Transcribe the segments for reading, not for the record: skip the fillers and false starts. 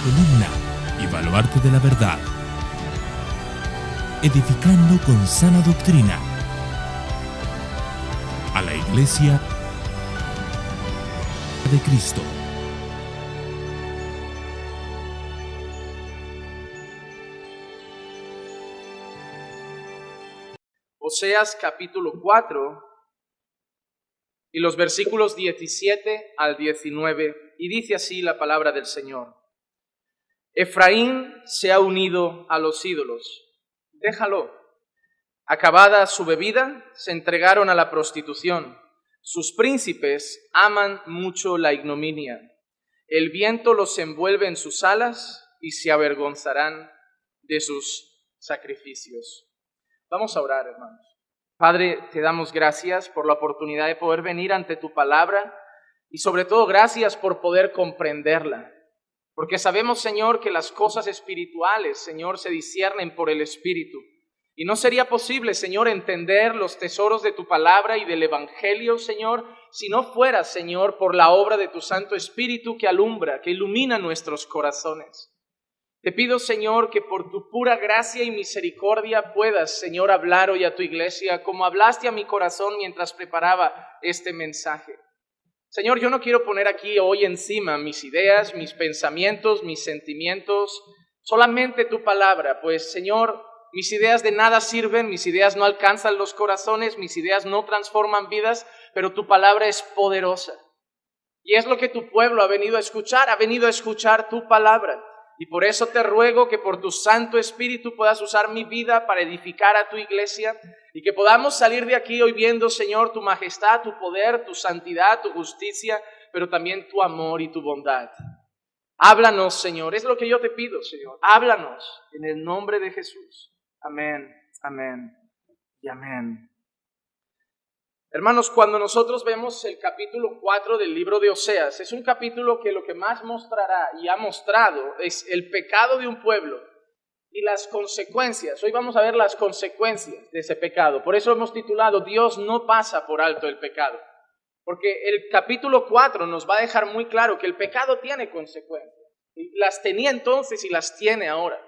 columna y baluarte de la verdad, edificando con sana doctrina a la Iglesia de Cristo. Oseas capítulo 4 y los versículos 17 al 19, y dice así la palabra del Señor. Efraín se ha unido a los ídolos, déjalo. Acabada su bebida, se entregaron a la prostitución. Sus príncipes aman mucho la ignominia. El viento los envuelve en sus alas y se avergonzarán de sus sacrificios. Vamos a orar, hermanos. Padre, te damos gracias por la oportunidad de poder venir ante tu palabra y sobre todo gracias por poder comprenderla. Porque sabemos, Señor, que las cosas espirituales, Señor, se disciernen por el Espíritu. Y no sería posible, Señor, entender los tesoros de tu palabra y del Evangelio, Señor, si no fuera, Señor, por la obra de tu Santo Espíritu que alumbra, que ilumina nuestros corazones. Te pido, Señor, que por tu pura gracia y misericordia puedas, Señor, hablar hoy a tu iglesia como hablaste a mi corazón mientras preparaba este mensaje. Señor, yo no quiero poner aquí hoy encima mis ideas, mis pensamientos, mis sentimientos, solamente tu palabra, pues, Señor, mis ideas de nada sirven, mis ideas no alcanzan los corazones, mis ideas no transforman vidas, pero tu palabra es poderosa. Y es lo que tu pueblo ha venido a escuchar tu palabra. Y por eso te ruego que por tu Santo Espíritu puedas usar mi vida para edificar a tu iglesia y que podamos salir de aquí hoy viendo, Señor, tu majestad, tu poder, tu santidad, tu justicia, pero también tu amor y tu bondad. Háblanos, Señor, es lo que yo te pido, Señor. Háblanos en el nombre de Jesús. Amén, amén y amén. Hermanos, cuando nosotros vemos el capítulo 4 del libro de Oseas, es un capítulo que lo que más mostrará y ha mostrado es el pecado de un pueblo y las consecuencias. Hoy vamos a ver las consecuencias de ese pecado. Por eso hemos titulado Dios no pasa por alto el pecado. Porque el capítulo 4 nos va a dejar muy claro que el pecado tiene consecuencias. Y las tenía entonces y las tiene ahora.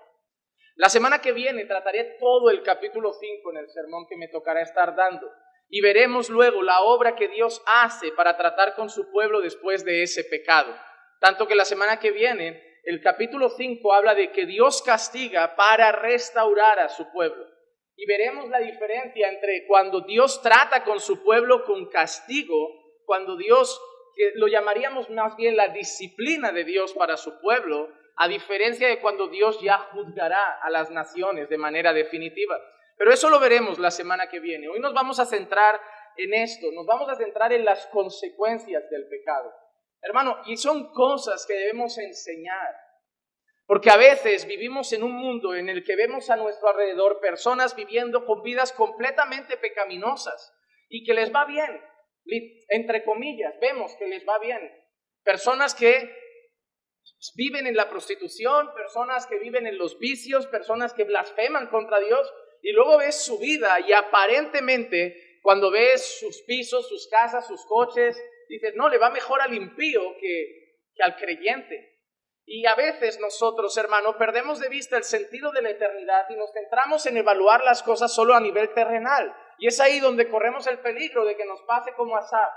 La semana que viene trataré todo el capítulo 5 en el sermón que me tocará estar dando. Y veremos luego la obra que Dios hace para tratar con su pueblo después de ese pecado. Tanto que la semana que viene, el capítulo 5 habla de que Dios castiga para restaurar a su pueblo. Y veremos la diferencia entre cuando Dios trata con su pueblo con castigo, cuando Dios, que lo llamaríamos más bien la disciplina de Dios para su pueblo, a diferencia de cuando Dios ya juzgará a las naciones de manera definitiva. Pero eso lo veremos la semana que viene. Hoy nos vamos a centrar en esto, nos vamos a centrar en las consecuencias del pecado. Hermano, y son cosas que debemos enseñar. Porque a veces vivimos en un mundo en el que vemos a nuestro alrededor personas viviendo con vidas completamente pecaminosas y que les va bien, entre comillas, vemos que les va bien. Personas que viven en la prostitución, personas que viven en los vicios, personas que blasfeman contra Dios. Y luego ves su vida y aparentemente cuando ves sus pisos, sus casas, sus coches, dices, no, le va mejor al impío que al creyente. Y a veces nosotros, hermano, perdemos de vista el sentido de la eternidad y nos centramos en evaluar las cosas solo a nivel terrenal. Y es ahí donde corremos el peligro de que nos pase como a Asaf.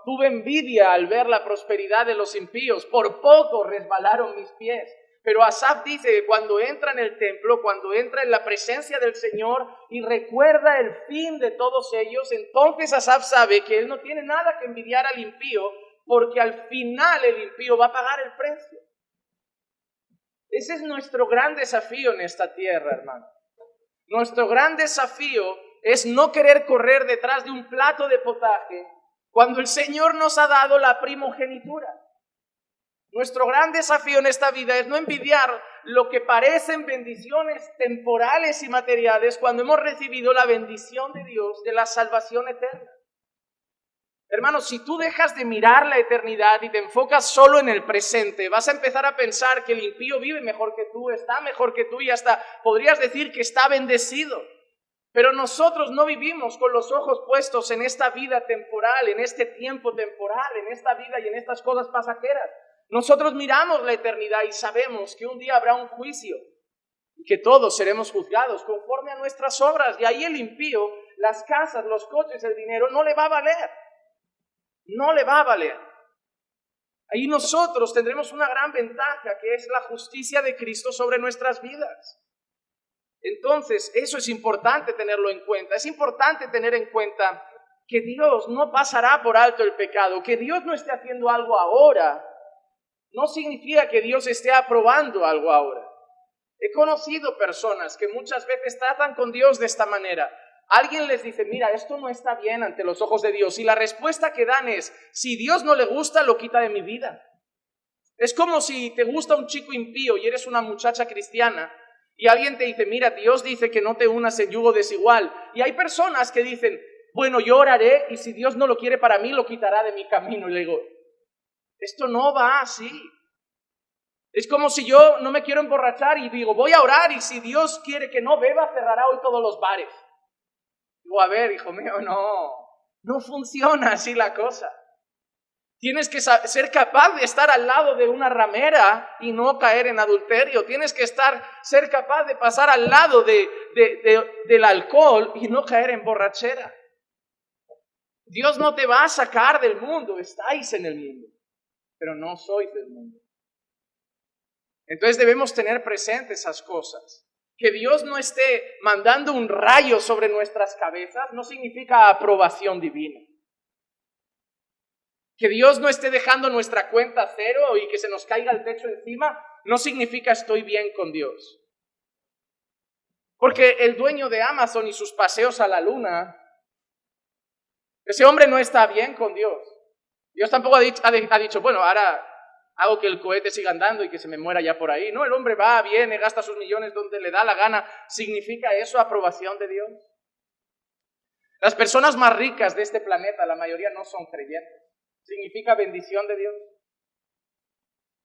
Tuve envidia al ver la prosperidad de los impíos, por poco resbalaron mis pies. Pero Asaf dice que cuando entra en el templo, cuando entra en la presencia del Señor y recuerda el fin de todos ellos, entonces Asaf sabe que él no tiene nada que envidiar al impío, porque al final el impío va a pagar el precio. Ese es nuestro gran desafío en esta tierra, hermano. Nuestro gran desafío es no querer correr detrás de un plato de potaje cuando el Señor nos ha dado la primogenitura. Nuestro gran desafío en esta vida es no envidiar lo que parecen bendiciones temporales y materiales cuando hemos recibido la bendición de Dios de la salvación eterna. Hermanos, si tú dejas de mirar la eternidad y te enfocas solo en el presente, vas a empezar a pensar que el impío vive mejor que tú, está mejor que tú y hasta podrías decir que está bendecido. Pero nosotros no vivimos con los ojos puestos en esta vida temporal, en este tiempo temporal, en esta vida y en estas cosas pasajeras. Nosotros miramos la eternidad y sabemos que un día habrá un juicio y que todos seremos juzgados conforme a nuestras obras. Y ahí el impío, las casas, los coches, el dinero, no le va a valer. No le va a valer. Ahí nosotros tendremos una gran ventaja, que es la justicia de Cristo sobre nuestras vidas. Entonces, eso es importante tenerlo en cuenta. Es importante tener en cuenta que Dios no pasará por alto el pecado, que Dios no esté haciendo algo ahora. No significa que Dios esté aprobando algo ahora. He conocido personas que muchas veces tratan con Dios de esta manera. Alguien les dice, mira, esto no está bien ante los ojos de Dios. Y la respuesta que dan es, si Dios no le gusta, lo quita de mi vida. Es como si te gusta un chico impío y eres una muchacha cristiana y alguien te dice, mira, Dios dice que no te unas en yugo desigual. Y hay personas que dicen, bueno, yo oraré y si Dios no lo quiere para mí, lo quitará de mi camino. Y le digo, esto no va así. Es como si yo no me quiero emborrachar y digo, voy a orar y si Dios quiere que no beba, cerrará hoy todos los bares. Digo, a ver, hijo mío, no funciona así la cosa. Tienes que ser capaz de estar al lado de una ramera y no caer en adulterio. Tienes que ser capaz de pasar al lado del alcohol y no caer en borrachera. Dios no te va a sacar del mundo, estáis en el mundo, pero no sois del mundo. Entonces debemos tener presentes esas cosas. Que Dios no esté mandando un rayo sobre nuestras cabezas no significa aprobación divina. Que Dios no esté dejando nuestra cuenta cero y que se nos caiga el techo encima no significa estoy bien con Dios. Porque el dueño de Amazon y sus paseos a la luna, ese hombre no está bien con Dios. Dios tampoco ha dicho, bueno, ahora hago que el cohete siga andando y que se me muera ya por ahí. No, el hombre va, viene, gasta sus millones donde le da la gana. ¿Significa eso aprobación de Dios? Las personas más ricas de este planeta, la mayoría no son creyentes. ¿Significa bendición de Dios?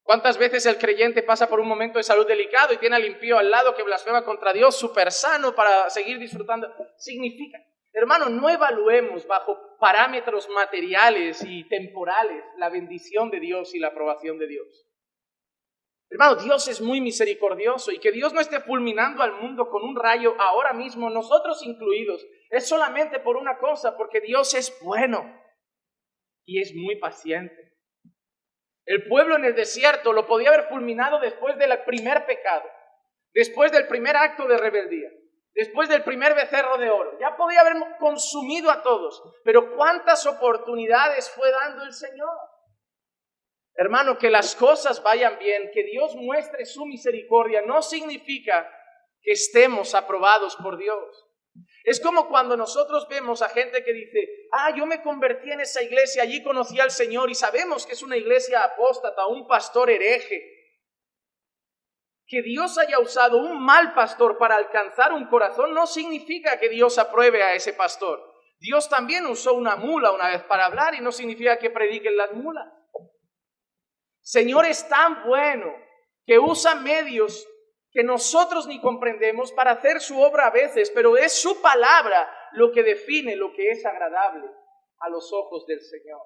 ¿Cuántas veces el creyente pasa por un momento de salud delicado y tiene al impío al lado que blasfema contra Dios, súper sano para seguir disfrutando? Significa, hermano, no evaluemos bajo parámetros materiales y temporales la bendición de Dios y la aprobación de Dios. Hermano, Dios es muy misericordioso y que Dios no esté fulminando al mundo con un rayo ahora mismo, nosotros incluidos, es solamente por una cosa, porque Dios es bueno y es muy paciente. El pueblo en el desierto lo podía haber fulminado después del primer pecado, después del primer acto de rebeldía, después del primer becerro de oro. Ya podía haber consumido a todos, pero ¿cuántas oportunidades fue dando el Señor? Hermano, que las cosas vayan bien, que Dios muestre su misericordia, no significa que estemos aprobados por Dios. Es como cuando nosotros vemos a gente que dice, yo me convertí en esa iglesia, allí conocí al Señor y sabemos que es una iglesia apóstata, un pastor hereje. Que Dios haya usado un mal pastor para alcanzar un corazón no significa que Dios apruebe a ese pastor. Dios también usó una mula una vez para hablar y no significa que prediquen las mulas. Señor es tan bueno que usa medios que nosotros ni comprendemos para hacer su obra a veces, pero es su palabra lo que define lo que es agradable a los ojos del Señor.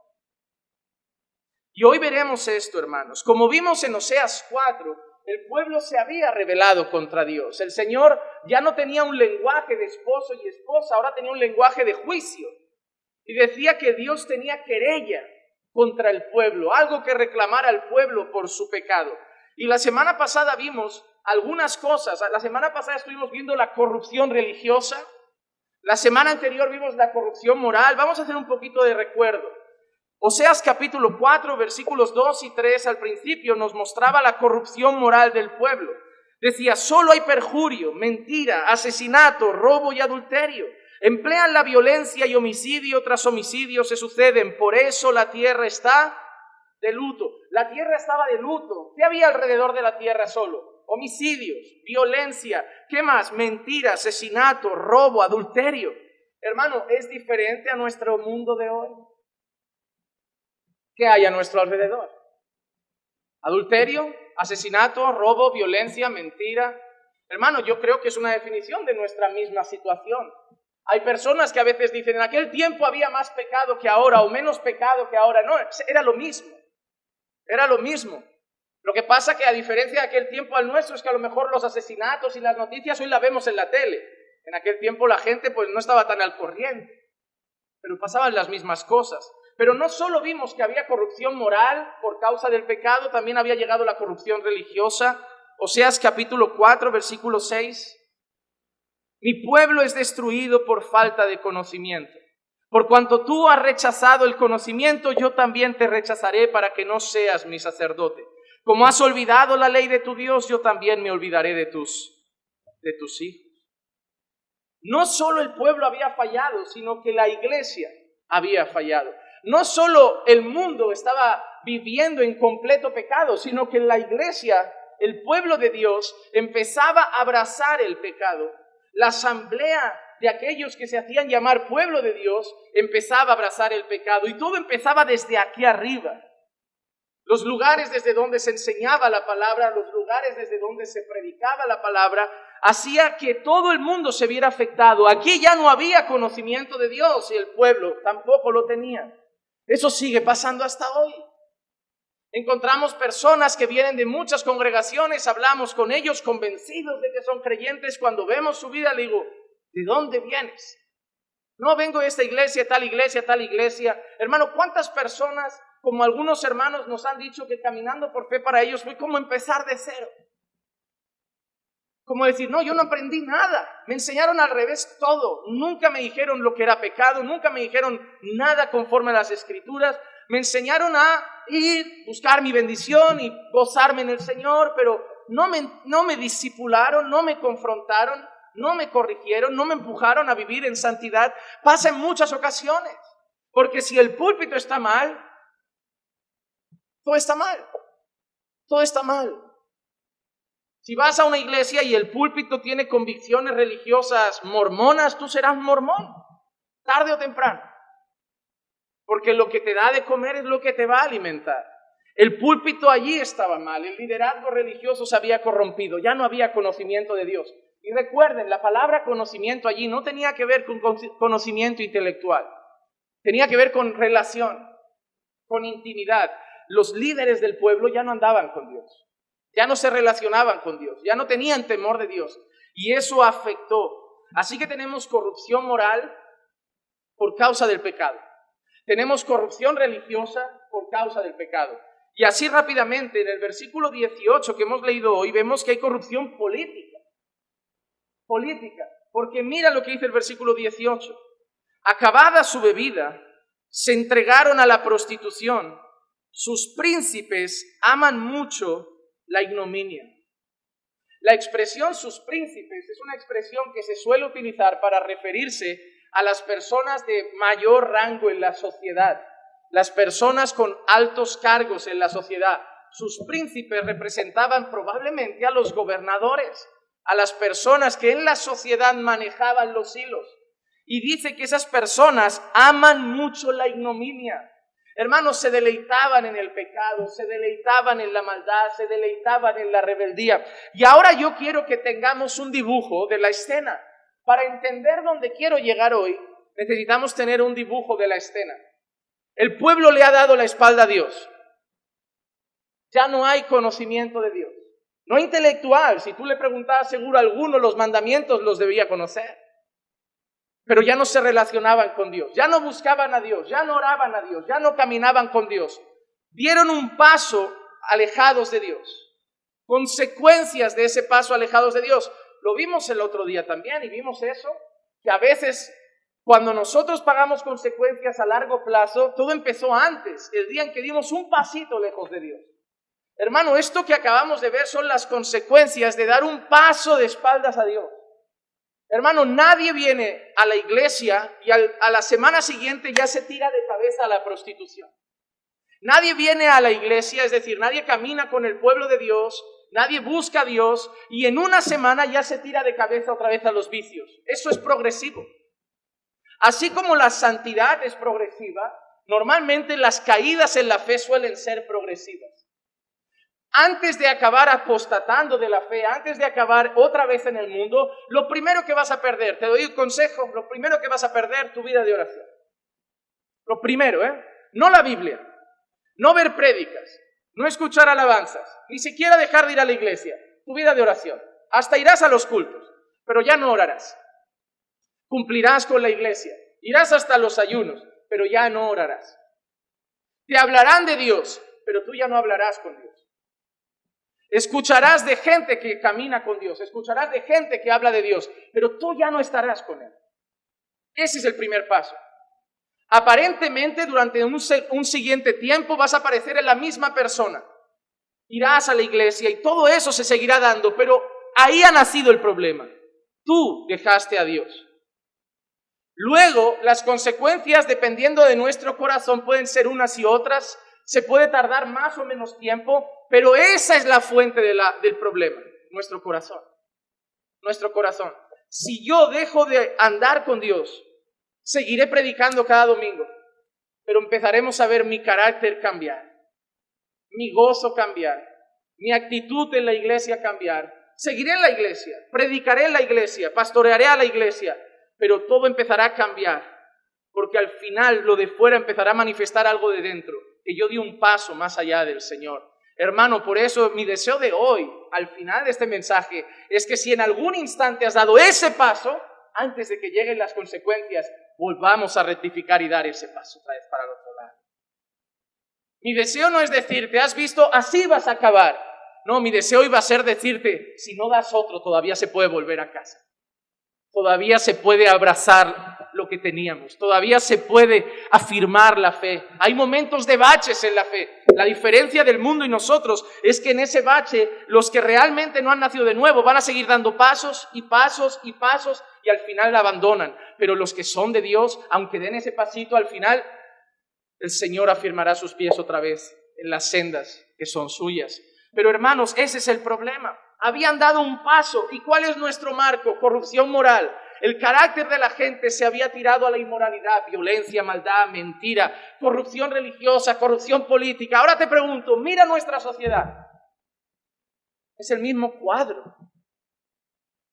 Y hoy veremos esto, hermanos. Como vimos en Oseas 4, el pueblo se había rebelado contra Dios. El Señor ya no tenía un lenguaje de esposo y esposa, ahora tenía un lenguaje de juicio. Y decía que Dios tenía querella contra el pueblo, algo que reclamar al pueblo por su pecado. Y la semana pasada vimos algunas cosas. La semana pasada estuvimos viendo la corrupción religiosa. La semana anterior vimos la corrupción moral. Vamos a hacer un poquito de recuerdo. Oseas capítulo 4, versículos 2 y 3 al principio nos mostraba la corrupción moral del pueblo. Decía, solo hay perjurio, mentira, asesinato, robo y adulterio. Emplean la violencia y homicidio tras homicidio se suceden. Por eso la tierra está de luto. La tierra estaba de luto. ¿Qué había alrededor de la tierra solo? Homicidios, violencia. ¿Qué más? Mentira, asesinato, robo, adulterio. Hermano, ¿es diferente a nuestro mundo de hoy? ¿Qué hay a nuestro alrededor? Adulterio, asesinato, robo, violencia, mentira. Hermano, yo creo que es una definición de nuestra misma situación. Hay personas que a veces dicen, en aquel tiempo había más pecado que ahora o menos pecado que ahora. No, era lo mismo. era lo mismo. Lo que pasa que a diferencia de aquel tiempo al nuestro es que a lo mejor los asesinatos y las noticias hoy las vemos en la tele. En aquel tiempo la gente pues no estaba tan al corriente, pero pasaban las mismas cosas. Pero no solo vimos que había corrupción moral por causa del pecado, también había llegado la corrupción religiosa. Oseas capítulo 4, versículo 6. Mi pueblo es destruido por falta de conocimiento. Por cuanto tú has rechazado el conocimiento, yo también te rechazaré para que no seas mi sacerdote. Como has olvidado la ley de tu Dios, yo también me olvidaré de tus hijos. No solo el pueblo había fallado, sino que la iglesia había fallado. No solo el mundo estaba viviendo en completo pecado, sino que la iglesia, el pueblo de Dios, empezaba a abrazar el pecado. La asamblea de aquellos que se hacían llamar pueblo de Dios empezaba a abrazar el pecado, y todo empezaba desde aquí arriba. Los lugares desde donde se enseñaba la palabra, los lugares desde donde se predicaba la palabra, hacía que todo el mundo se viera afectado. Aquí ya no había conocimiento de Dios y el pueblo tampoco lo tenía. Eso sigue pasando hasta hoy. Encontramos personas que vienen de muchas congregaciones, hablamos con ellos convencidos de que son creyentes. Cuando vemos su vida, le digo, ¿de dónde vienes? No, vengo de esta iglesia, tal iglesia, tal iglesia. Hermano, ¿cuántas personas, como algunos hermanos nos han dicho, que caminando por fe para ellos fue como empezar de cero? Como decir, no, yo no aprendí nada, me enseñaron al revés todo, nunca me dijeron lo que era pecado, nunca me dijeron nada conforme a las Escrituras, me enseñaron a ir, buscar mi bendición y gozarme en el Señor, pero no me discipularon, no me confrontaron, no me corrigieron, no me empujaron a vivir en santidad. Pasa en muchas ocasiones, porque si el púlpito está mal, todo está mal, todo está mal. Si vas a una iglesia y el púlpito tiene convicciones religiosas mormonas, tú serás mormón, tarde o temprano. Porque lo que te da de comer es lo que te va a alimentar. El púlpito allí estaba mal, el liderazgo religioso se había corrompido, ya no había conocimiento de Dios. Y recuerden, la palabra conocimiento allí no tenía que ver con conocimiento intelectual, tenía que ver con relación, con intimidad. Los líderes del pueblo ya no andaban con Dios. Ya no se relacionaban con Dios, ya no tenían temor de Dios, y eso afectó. Así que tenemos corrupción moral por causa del pecado. Tenemos corrupción religiosa por causa del pecado. Y así rápidamente, en el versículo 18 que hemos leído hoy, vemos que hay corrupción política. Política, porque mira lo que dice el versículo 18. Acabada su bebida, se entregaron a la prostitución. Sus príncipes aman mucho la ignominia. La expresión sus príncipes es una expresión que se suele utilizar para referirse a las personas de mayor rango en la sociedad, las personas con altos cargos en la sociedad. Sus príncipes representaban probablemente a los gobernadores, a las personas que en la sociedad manejaban los hilos. Y dice que esas personas aman mucho la ignominia. Hermanos, se deleitaban en el pecado, se deleitaban en la maldad, se deleitaban en la rebeldía. Y ahora yo quiero que tengamos un dibujo de la escena. Para entender dónde quiero llegar hoy, necesitamos tener un dibujo de la escena. El pueblo le ha dado la espalda a Dios. Ya no hay conocimiento de Dios. No intelectual, si tú le preguntabas seguro a alguno, los mandamientos los debía conocer. Pero ya no se relacionaban con Dios, ya no buscaban a Dios, ya no oraban a Dios, ya no caminaban con Dios. Dieron un paso alejados de Dios. Consecuencias de ese paso alejados de Dios. Lo vimos el otro día también y vimos eso, que a veces cuando nosotros pagamos consecuencias a largo plazo, todo empezó antes, el día en que dimos un pasito lejos de Dios. Hermano, esto que acabamos de ver son las consecuencias de dar un paso de espaldas a Dios. Hermano, nadie viene a la iglesia y a la semana siguiente ya se tira de cabeza a la prostitución. Nadie viene a la iglesia, es decir, nadie camina con el pueblo de Dios, nadie busca a Dios y en una semana ya se tira de cabeza otra vez a los vicios. Eso es progresivo. Así como la santidad es progresiva, normalmente las caídas en la fe suelen ser progresivas. Antes de acabar apostatando de la fe, antes de acabar otra vez en el mundo, lo primero que vas a perder, te doy un consejo, lo primero que vas a perder, tu vida de oración. Lo primero, no la Biblia, no ver prédicas, no escuchar alabanzas, ni siquiera dejar de ir a la iglesia, tu vida de oración. Hasta irás a los cultos, pero ya no orarás. Cumplirás con la iglesia, irás hasta los ayunos, pero ya no orarás. Te hablarán de Dios, pero tú ya no hablarás con Dios. Escucharás de gente que camina con Dios, escucharás de gente que habla de Dios, pero tú ya no estarás con Él. Ese es el primer paso. Aparentemente, durante un siguiente tiempo vas a parecer en la misma persona. Irás a la iglesia y todo eso se seguirá dando, pero ahí ha nacido el problema. Tú dejaste a Dios. Luego, las consecuencias, dependiendo de nuestro corazón, pueden ser unas y otras. Se puede tardar más o menos tiempo, pero esa es la fuente del problema, nuestro corazón. Nuestro corazón. Si yo dejo de andar con Dios, seguiré predicando cada domingo, pero empezaremos a ver mi carácter cambiar, mi gozo cambiar, mi actitud en la iglesia cambiar. Seguiré en la iglesia, predicaré en la iglesia, pastorearé a la iglesia, pero todo empezará a cambiar, porque al final lo de fuera empezará a manifestar algo de dentro, que yo di un paso más allá del Señor. Hermano, por eso mi deseo de hoy, al final de este mensaje, es que si en algún instante has dado ese paso, antes de que lleguen las consecuencias, volvamos a rectificar y dar ese paso otra vez para el otro lado. Mi deseo no es decirte, has visto, así vas a acabar. No, mi deseo iba a ser decirte, si no das otro, todavía se puede volver a casa. Todavía se puede abrazar lo que teníamos. Todavía se puede afirmar la fe. Hay momentos de baches en la fe. La diferencia del mundo y nosotros es que en ese bache, los que realmente no han nacido de nuevo van a seguir dando pasos y pasos y pasos y al final la abandonan. Pero los que son de Dios, aunque den ese pasito, al final el Señor afirmará sus pies otra vez en las sendas que son suyas. Pero hermanos, ese es el problema. Habían dado un paso. ¿Y cuál es nuestro marco? Corrupción moral. El carácter de la gente se había tirado a la inmoralidad, violencia, maldad, mentira, corrupción religiosa, corrupción política. Ahora te pregunto, mira nuestra sociedad. Es el mismo cuadro.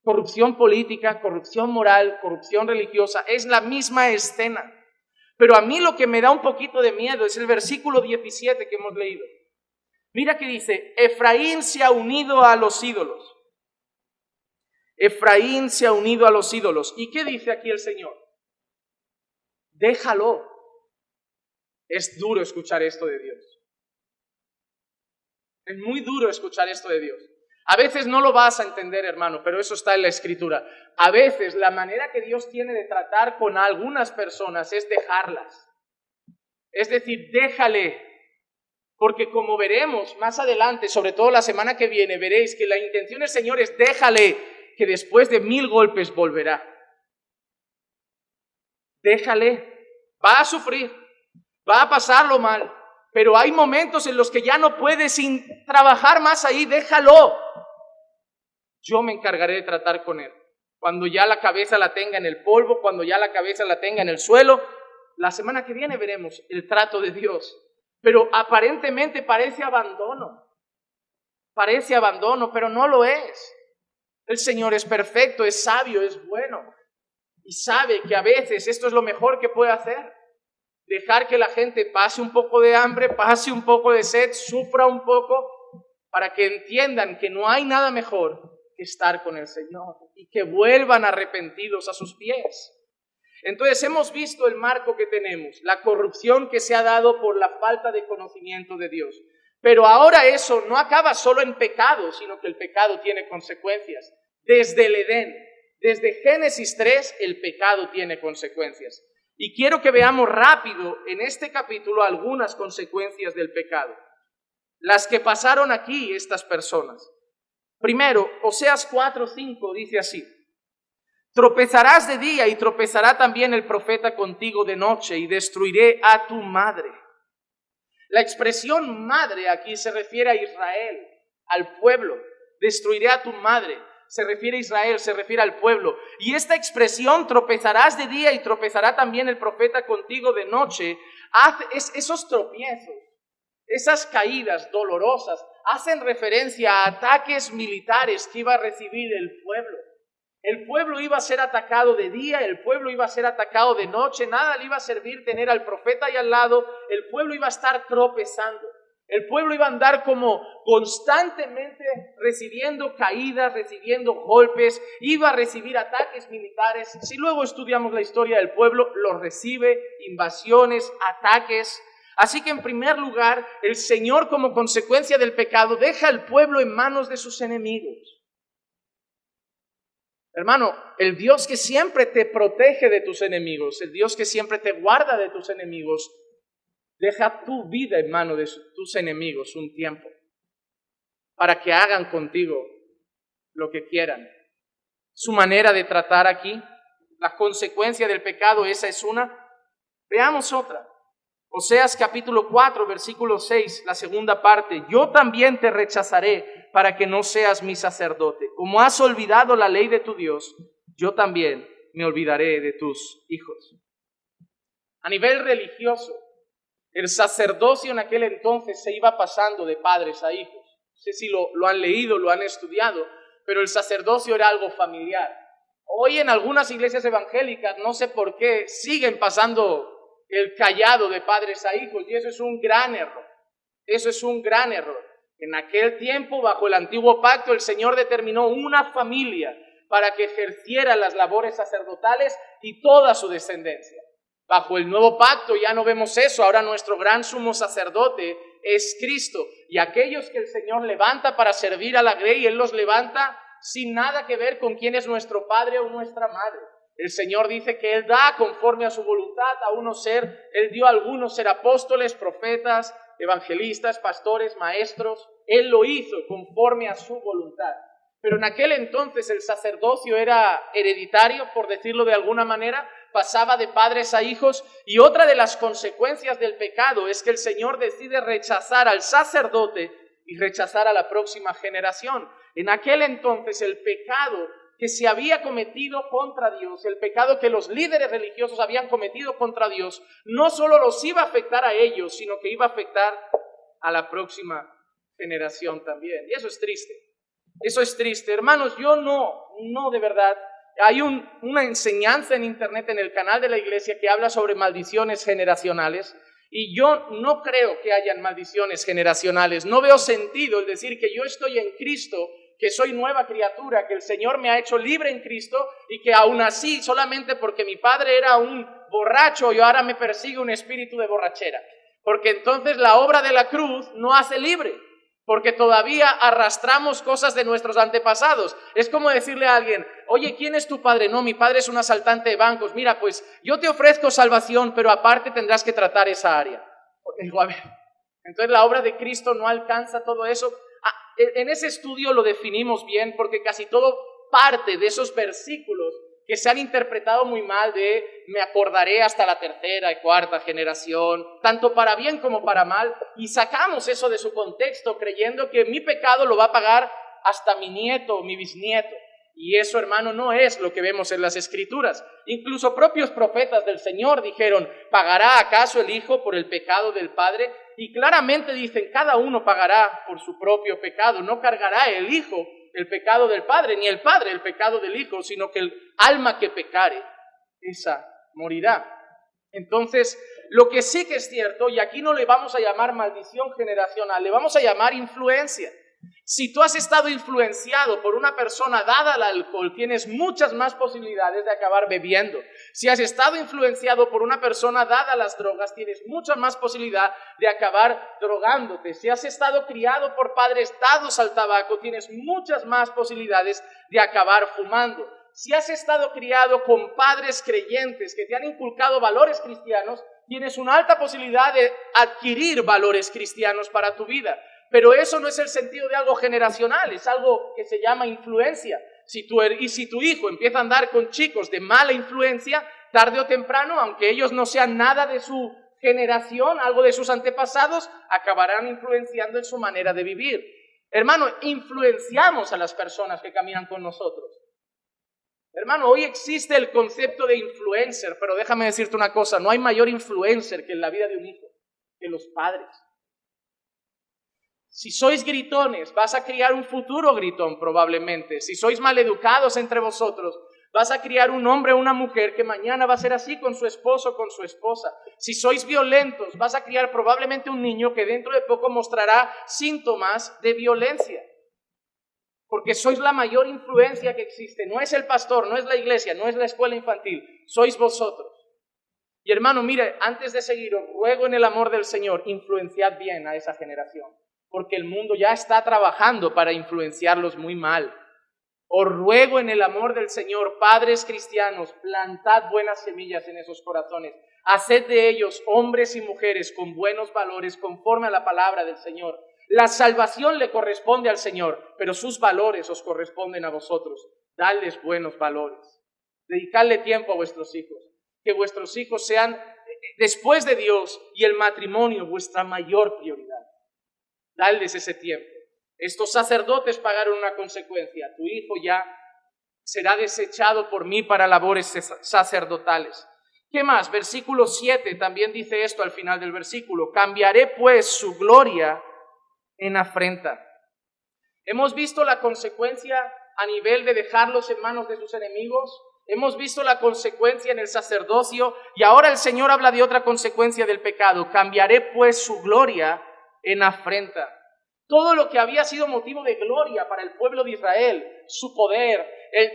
Corrupción política, corrupción moral, corrupción religiosa. Es la misma escena. Pero a mí lo que me da un poquito de miedo es el versículo 17 que hemos leído. Mira que dice, Efraín se ha unido a los ídolos. Efraín se ha unido a los ídolos. ¿Y qué dice aquí el Señor? Déjalo. Es duro escuchar esto de Dios. Es muy duro escuchar esto de Dios. A veces no lo vas a entender, hermano, pero eso está en la Escritura. A veces la manera que Dios tiene de tratar con algunas personas es dejarlas. Es decir, déjale. Porque como veremos más adelante, sobre todo la semana que viene, veréis que la intención del Señor es déjale, que después de 1000 golpes volverá. Déjale, va a sufrir, va a pasarlo mal, pero hay momentos en los que ya no puede sin trabajar más ahí, déjalo. Yo me encargaré de tratar con él. Cuando ya la cabeza la tenga en el polvo, cuando ya la cabeza la tenga en el suelo, la semana que viene veremos el trato de Dios. Pero aparentemente parece abandono, pero no lo es. El Señor es perfecto, es sabio, es bueno y sabe que a veces esto es lo mejor que puede hacer. Dejar que la gente pase un poco de hambre, pase un poco de sed, sufra un poco, para que entiendan que no hay nada mejor que estar con el Señor y que vuelvan arrepentidos a sus pies. Entonces hemos visto el marco que tenemos, la corrupción que se ha dado por la falta de conocimiento de Dios. Pero ahora eso no acaba solo en pecado, sino que el pecado tiene consecuencias. Desde el Edén, desde Génesis 3, el pecado tiene consecuencias. Y quiero que veamos rápido en este capítulo algunas consecuencias del pecado. Las que pasaron aquí estas personas. Primero, Oseas 4:5 dice así. Tropezarás de día y tropezará también el profeta contigo de noche y destruiré a tu madre. La expresión madre aquí se refiere a Israel, al pueblo. Destruiré a tu madre. Se refiere a Israel, se refiere al pueblo. Y esta expresión, tropezarás de día y tropezará también el profeta contigo de noche, esos tropiezos, esas caídas dolorosas, hacen referencia a ataques militares que iba a recibir el pueblo. El pueblo iba a ser atacado de día, el pueblo iba a ser atacado de noche, nada le iba a servir tener al profeta ahí al lado, el pueblo iba a estar tropezando. El pueblo iba a andar como constantemente recibiendo caídas, recibiendo golpes, iba a recibir ataques militares. Si luego estudiamos la historia del pueblo, lo recibe, invasiones, ataques. Así que en primer lugar, el Señor, como consecuencia del pecado, deja al pueblo en manos de sus enemigos. Hermano, el Dios que siempre te protege de tus enemigos, el Dios que siempre te guarda de tus enemigos, deja tu vida en manos de tus enemigos un tiempo para que hagan contigo lo que quieran. Su manera de tratar aquí, la consecuencia del pecado, esa es una. Veamos otra. Oseas capítulo 4, versículo 6, la segunda parte. Yo también te rechazaré para que no seas mi sacerdote. Como has olvidado la ley de tu Dios, yo también me olvidaré de tus hijos. A nivel religioso, el sacerdocio en aquel entonces se iba pasando de padres a hijos. No sé si lo han leído, lo han estudiado, pero el sacerdocio era algo familiar. Hoy en algunas iglesias evangélicas, no sé por qué, siguen pasando el cayado de padres a hijos, y eso es un gran error. Eso es un gran error. En aquel tiempo, bajo el antiguo pacto, el Señor determinó una familia para que ejerciera las labores sacerdotales y toda su descendencia. Bajo el nuevo pacto ya no vemos eso. Ahora nuestro gran sumo sacerdote es Cristo, y aquellos que el Señor levanta para servir a la grey, Él los levanta sin nada que ver con quién es nuestro padre o nuestra madre. El Señor dice que Él da conforme a su voluntad a unos ser. Él dio a algunos ser apóstoles, profetas, evangelistas, pastores, maestros. Él lo hizo conforme a su voluntad. Pero en aquel entonces el sacerdocio era hereditario, por decirlo de alguna manera, pasaba de padres a hijos, y otra de las consecuencias del pecado es que el Señor decide rechazar al sacerdote y rechazar a la próxima generación. En aquel entonces el pecado que se había cometido contra Dios, el pecado que los líderes religiosos habían cometido contra Dios, no solo los iba a afectar a ellos, sino que iba a afectar a la próxima generación también. Y eso es triste. Eso es triste. Hermanos, yo no de verdad. Hay una enseñanza en internet, en el canal de la iglesia, que habla sobre maldiciones generacionales, y yo no creo que hayan maldiciones generacionales. No veo sentido el decir que yo estoy en Cristo, que soy nueva criatura, que el Señor me ha hecho libre en Cristo, y que aún así, solamente porque mi padre era un borracho, yo ahora me persigue un espíritu de borrachera. Porque entonces la obra de la cruz no hace libre, porque todavía arrastramos cosas de nuestros antepasados. Es como decirle a alguien: oye, ¿quién es tu padre? No, mi padre es un asaltante de bancos. Mira, pues yo te ofrezco salvación, pero aparte tendrás que tratar esa área. Digo, a ver, entonces la obra de Cristo no alcanza todo eso. En ese estudio lo definimos bien, porque casi todo parte de esos versículos que se han interpretado muy mal, de me acordaré hasta la tercera y cuarta generación, tanto para bien como para mal, y sacamos eso de su contexto creyendo que mi pecado lo va a pagar hasta mi nieto o mi bisnieto. Y eso, hermano, no es lo que vemos en las Escrituras. Incluso propios profetas del Señor dijeron: ¿pagará acaso el hijo por el pecado del padre? Y claramente dicen: cada uno pagará por su propio pecado. No cargará el hijo el pecado del padre, ni el padre el pecado del hijo, sino que el alma que pecare, esa morirá. Entonces, lo que sí que es cierto, y aquí no le vamos a llamar maldición generacional, le vamos a llamar influencia. Si tú has estado influenciado por una persona dada al alcohol, tienes muchas más posibilidades de acabar bebiendo. Si has estado influenciado por una persona dada a las drogas, tienes mucha más posibilidad de acabar drogándote. Si has estado criado por padres dados al tabaco, tienes muchas más posibilidades de acabar fumando. Si has estado criado con padres creyentes que te han inculcado valores cristianos, tienes una alta posibilidad de adquirir valores cristianos para tu vida. Pero eso no es el sentido de algo generacional, es algo que se llama influencia. Si tu hijo empieza a andar con chicos de mala influencia, tarde o temprano, aunque ellos no sean nada de su generación, algo de sus antepasados, acabarán influenciando en su manera de vivir. Hermano, influenciamos a las personas que caminan con nosotros. Hermano, hoy existe el concepto de influencer, pero déjame decirte una cosa: no hay mayor influencer que en la vida de un hijo, que los padres. Si sois gritones, vas a criar un futuro gritón probablemente. Si sois maleducados entre vosotros, Vas a criar un hombre o una mujer que mañana va a ser así con su esposo o con su esposa. Si sois violentos, vas a criar probablemente un niño que dentro de poco mostrará síntomas de violencia. Porque sois la mayor influencia que existe. No es el pastor, no es la iglesia, no es la escuela infantil. Sois vosotros. Y hermano, mire, antes de seguir, os ruego en el amor del Señor, influenciad bien a esa generación. Porque el mundo ya está trabajando para influenciarlos muy mal. Os ruego en el amor del Señor, padres cristianos, plantad buenas semillas en esos corazones. Haced de ellos hombres y mujeres con buenos valores conforme a la palabra del Señor. La salvación le corresponde al Señor, pero sus valores os corresponden a vosotros. Dadles buenos valores. Dedicadle tiempo a vuestros hijos. Que vuestros hijos sean, después de Dios y el matrimonio, vuestra mayor prioridad. Dadles ese tiempo. Estos sacerdotes pagaron una consecuencia. Tu hijo ya será desechado por mí para labores sacerdotales. ¿Qué más? Versículo 7 también dice esto al final del versículo. Cambiaré pues su gloria en afrenta. Hemos visto la consecuencia a nivel de dejarlos en manos de sus enemigos. Hemos visto la consecuencia en el sacerdocio y ahora el Señor habla de otra consecuencia del pecado. Cambiaré pues su gloria en afrenta. Todo lo que había sido motivo de gloria para el pueblo de Israel, su poder,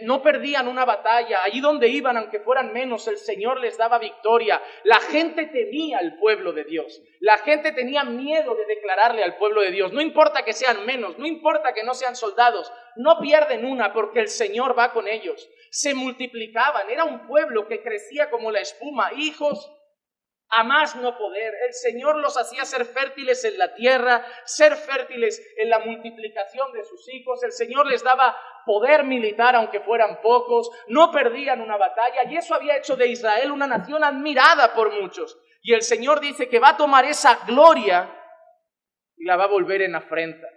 no perdían una batalla, allí donde iban, aunque fueran menos, el Señor les daba victoria. La gente temía al pueblo de Dios, la gente tenía miedo de declararle al pueblo de Dios, no importa que sean menos, no importa que no sean soldados, no pierden una porque el Señor va con ellos. Se multiplicaban, era un pueblo que crecía como la espuma, hijos a más no poder. El Señor los hacía ser fértiles en la tierra, ser fértiles en la multiplicación de sus hijos. El Señor les daba poder militar aunque fueran pocos, no perdían una batalla y eso había hecho de Israel una nación admirada por muchos. Y el Señor dice que va a tomar esa gloria y la va a volver en afrenta.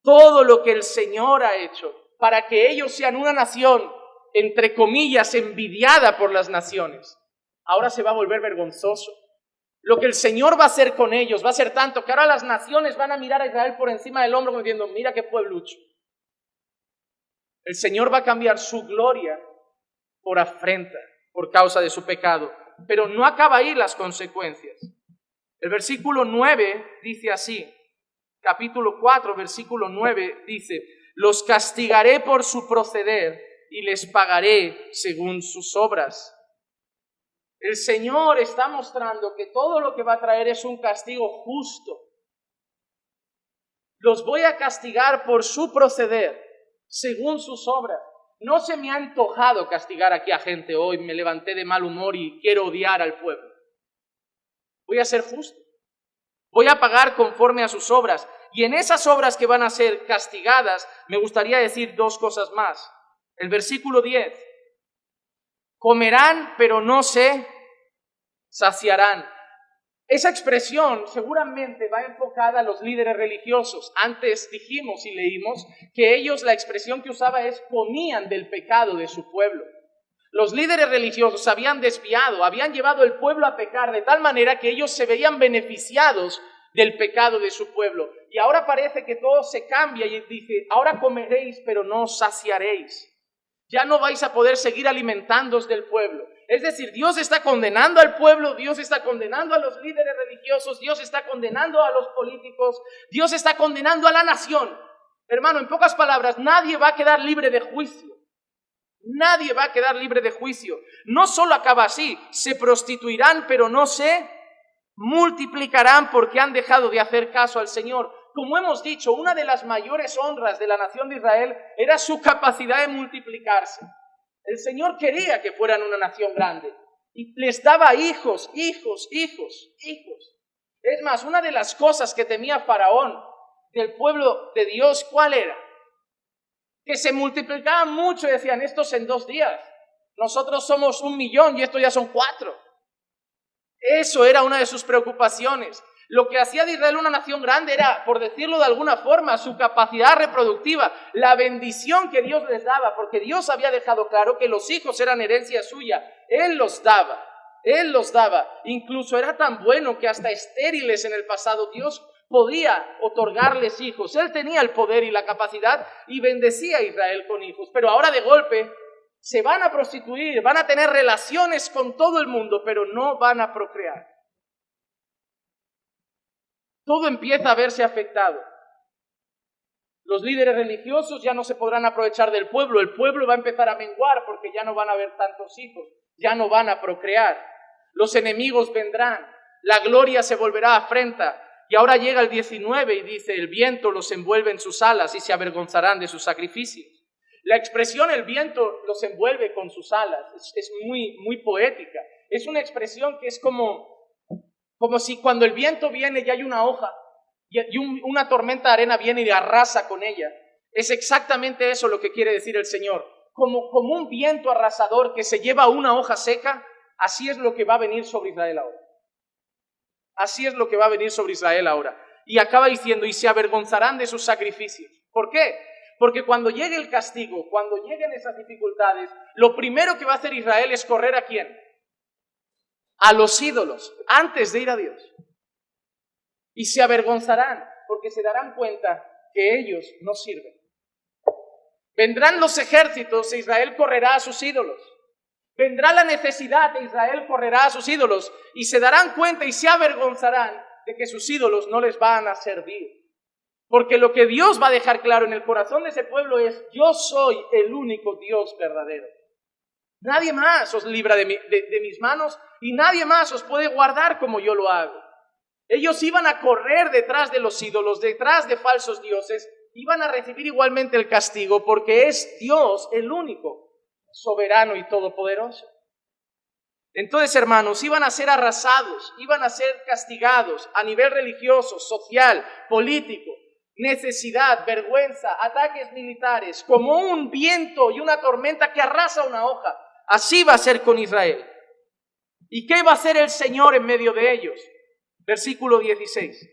Todo lo que el Señor ha hecho para que ellos sean una nación, entre comillas, envidiada por las naciones, ahora se va a volver vergonzoso. Lo que el Señor va a hacer con ellos va a ser tanto que ahora las naciones van a mirar a Israel por encima del hombro diciendo, mira qué pueblucho. El Señor va a cambiar su gloria por afrenta, por causa de su pecado. Pero no acaba ahí las consecuencias. El versículo 9 dice así, capítulo 4, versículo 9 dice, los castigaré por su proceder y les pagaré según sus obras. El Señor está mostrando que todo lo que va a traer es un castigo justo. Los voy a castigar por su proceder, según sus obras. No se me ha antojado castigar aquí a gente hoy, me levanté de mal humor y quiero odiar al pueblo. Voy a ser justo. Voy a pagar conforme a sus obras. Y en esas obras que van a ser castigadas, me gustaría decir dos cosas más. El versículo 10. Comerán, pero no se saciarán. Esa expresión seguramente va enfocada a los líderes religiosos. Antes dijimos y leímos que ellos, la expresión que usaba es comían del pecado de su pueblo. Los líderes religiosos habían desviado, habían llevado el pueblo a pecar de tal manera que ellos se veían beneficiados del pecado de su pueblo. Y ahora parece que todo se cambia y dice, ahora comeréis, pero no os saciaréis. Ya no vais a poder seguir alimentándoos del pueblo. Es decir, Dios está condenando al pueblo, Dios está condenando a los líderes religiosos, Dios está condenando a los políticos, Dios está condenando a la nación. Hermano, en pocas palabras, nadie va a quedar libre de juicio. Nadie va a quedar libre de juicio. No solo acaba así, se prostituirán, pero no se multiplicarán porque han dejado de hacer caso al Señor. Como hemos dicho, una de las mayores honras de la nación de Israel era su capacidad de multiplicarse. El Señor quería que fueran una nación grande y les daba hijos. Es más, una de las cosas que temía Faraón del pueblo de Dios, ¿cuál era? Que se multiplicaban mucho y decían, estos en 2 días, nosotros somos 1 millón y estos ya son 4. Eso era una de sus preocupaciones. Lo que hacía de Israel una nación grande era, por decirlo de alguna forma, su capacidad reproductiva, la bendición que Dios les daba, porque Dios había dejado claro que los hijos eran herencia suya. Él los daba. Incluso era tan bueno que hasta estériles en el pasado Dios podía otorgarles hijos. Él tenía el poder y la capacidad y bendecía a Israel con hijos. Pero ahora de golpe se van a prostituir, van a tener relaciones con todo el mundo, pero no van a procrear. Todo empieza a verse afectado. Los líderes religiosos ya no se podrán aprovechar del pueblo, el pueblo va a empezar a menguar porque ya no van a haber tantos hijos, ya no van a procrear. Los enemigos vendrán, la gloria se volverá afrenta. Y ahora llega el 19 y dice, el viento los envuelve en sus alas y se avergonzarán de sus sacrificios. La expresión el viento los envuelve con sus alas es muy poética. Es una expresión que es como si cuando el viento viene y hay una hoja y una tormenta de arena viene y arrasa con ella. Es exactamente eso lo que quiere decir el Señor. Como un viento arrasador que se lleva una hoja seca, así es lo que va a venir sobre Israel ahora. Así es lo que va a venir sobre Israel ahora. Y acaba diciendo, y se avergonzarán de sus sacrificios. ¿Por qué? Porque cuando llegue el castigo, cuando lleguen esas dificultades, lo primero que va a hacer Israel es correr ¿a quién? A los ídolos, antes de ir a Dios. Y se avergonzarán, porque se darán cuenta que ellos no sirven. Vendrán los ejércitos e Israel correrá a sus ídolos. Vendrá la necesidad e Israel correrá a sus ídolos y se darán cuenta y se avergonzarán de que sus ídolos no les van a servir. Porque lo que Dios va a dejar claro en el corazón de ese pueblo es: yo soy el único Dios verdadero. Nadie más os libra de mis manos y nadie más os puede guardar como yo lo hago. Ellos iban a correr detrás de los ídolos, detrás de falsos dioses, iban a recibir igualmente el castigo porque es Dios el único soberano y todopoderoso. Entonces, hermanos, iban a ser arrasados, iban a ser castigados a nivel religioso, social, político, necesidad, vergüenza, ataques militares, como un viento y una tormenta que arrasa una hoja. Así va a ser con Israel. ¿Y qué va a hacer el Señor en medio de ellos? Versículo 16.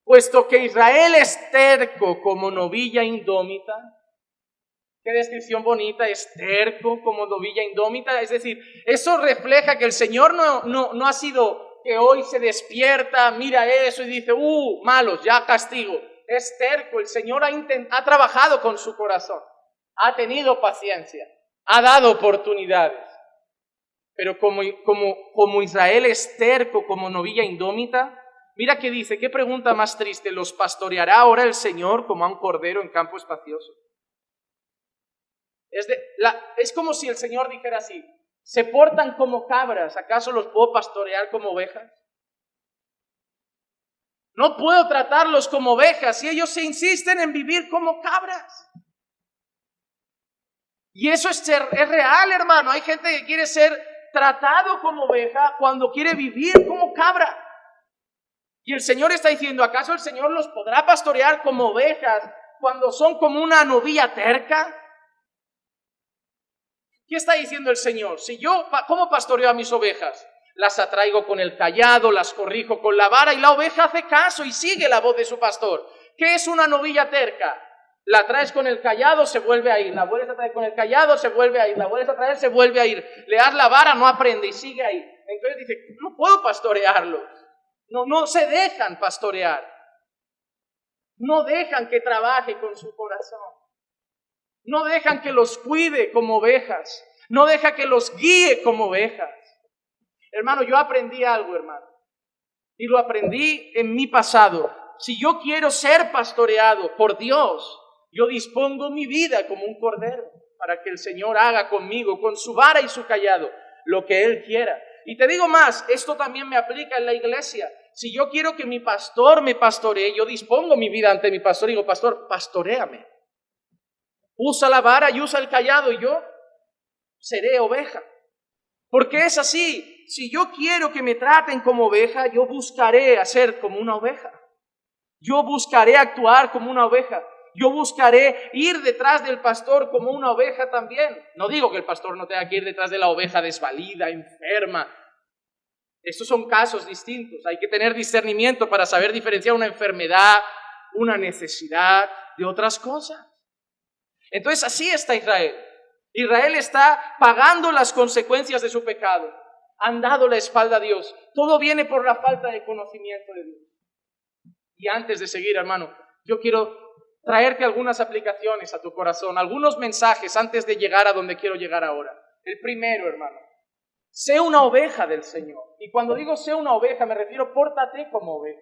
Puesto que Israel es terco como novilla indómita. Qué descripción bonita, es terco como novilla indómita. Es decir, eso refleja que el Señor no ha sido que hoy se despierta, mira eso y dice, malos, ya castigo. Es terco, el Señor ha trabajado con su corazón, ha tenido paciencia, ha dado oportunidades. Pero como Israel es terco como novilla indómita, mira qué dice, qué pregunta más triste, ¿los pastoreará ahora el Señor como a un cordero en campo espacioso? Es como si el Señor dijera así, ¿se portan como cabras? ¿Acaso los puedo pastorear como ovejas? No puedo tratarlos como ovejas y ellos se insisten en vivir como cabras. Y eso es real, hermano. Hay gente que quiere ser tratado como oveja cuando quiere vivir como cabra. Y el Señor está diciendo, ¿acaso el Señor los podrá pastorear como ovejas cuando son como una novilla terca? ¿Qué está diciendo el Señor? Si yo, ¿cómo pastoreo a mis ovejas? Las atraigo con el cayado, las corrijo con la vara y la oveja hace caso y sigue la voz de su pastor. ¿Qué es una novilla terca? La traes con el cayado, se vuelve a ir. La vuelves a traer con el cayado, se vuelve a ir. La vuelves a traer, se vuelve a ir. Le das la vara, no aprende y sigue ahí. Entonces dice, no puedo pastorearlos. No se dejan pastorear. No dejan que trabaje con su corazón. No dejan que los cuide como ovejas. No deja que los guíe como ovejas. Hermano, yo aprendí algo, hermano. Y lo aprendí en mi pasado. Si yo quiero ser pastoreado por Dios, yo dispongo mi vida como un cordero para que el Señor haga conmigo, con su vara y su cayado, lo que Él quiera. Y te digo más, esto también me aplica en la iglesia. Si yo quiero que mi pastor me pastoree, yo dispongo mi vida ante mi pastor y digo, pastor, pastoréame. Usa la vara y usa el cayado y yo seré oveja. Porque es así, si yo quiero que me traten como oveja, yo buscaré hacer como una oveja. Yo buscaré actuar como una oveja. Yo buscaré ir detrás del pastor como una oveja también. No digo que el pastor no tenga que ir detrás de la oveja desvalida, enferma. Estos son casos distintos. Hay que tener discernimiento para saber diferenciar una enfermedad, una necesidad de otras cosas. Entonces así está Israel. Israel está pagando las consecuencias de su pecado. Han dado la espalda a Dios. Todo viene por la falta de conocimiento de Dios. Y antes de seguir, hermano, yo quiero traerte algunas aplicaciones a tu corazón, algunos mensajes antes de llegar a donde quiero llegar ahora. El primero, hermano, sé una oveja del Señor. Y cuando digo sé una oveja, me refiero, pórtate como oveja.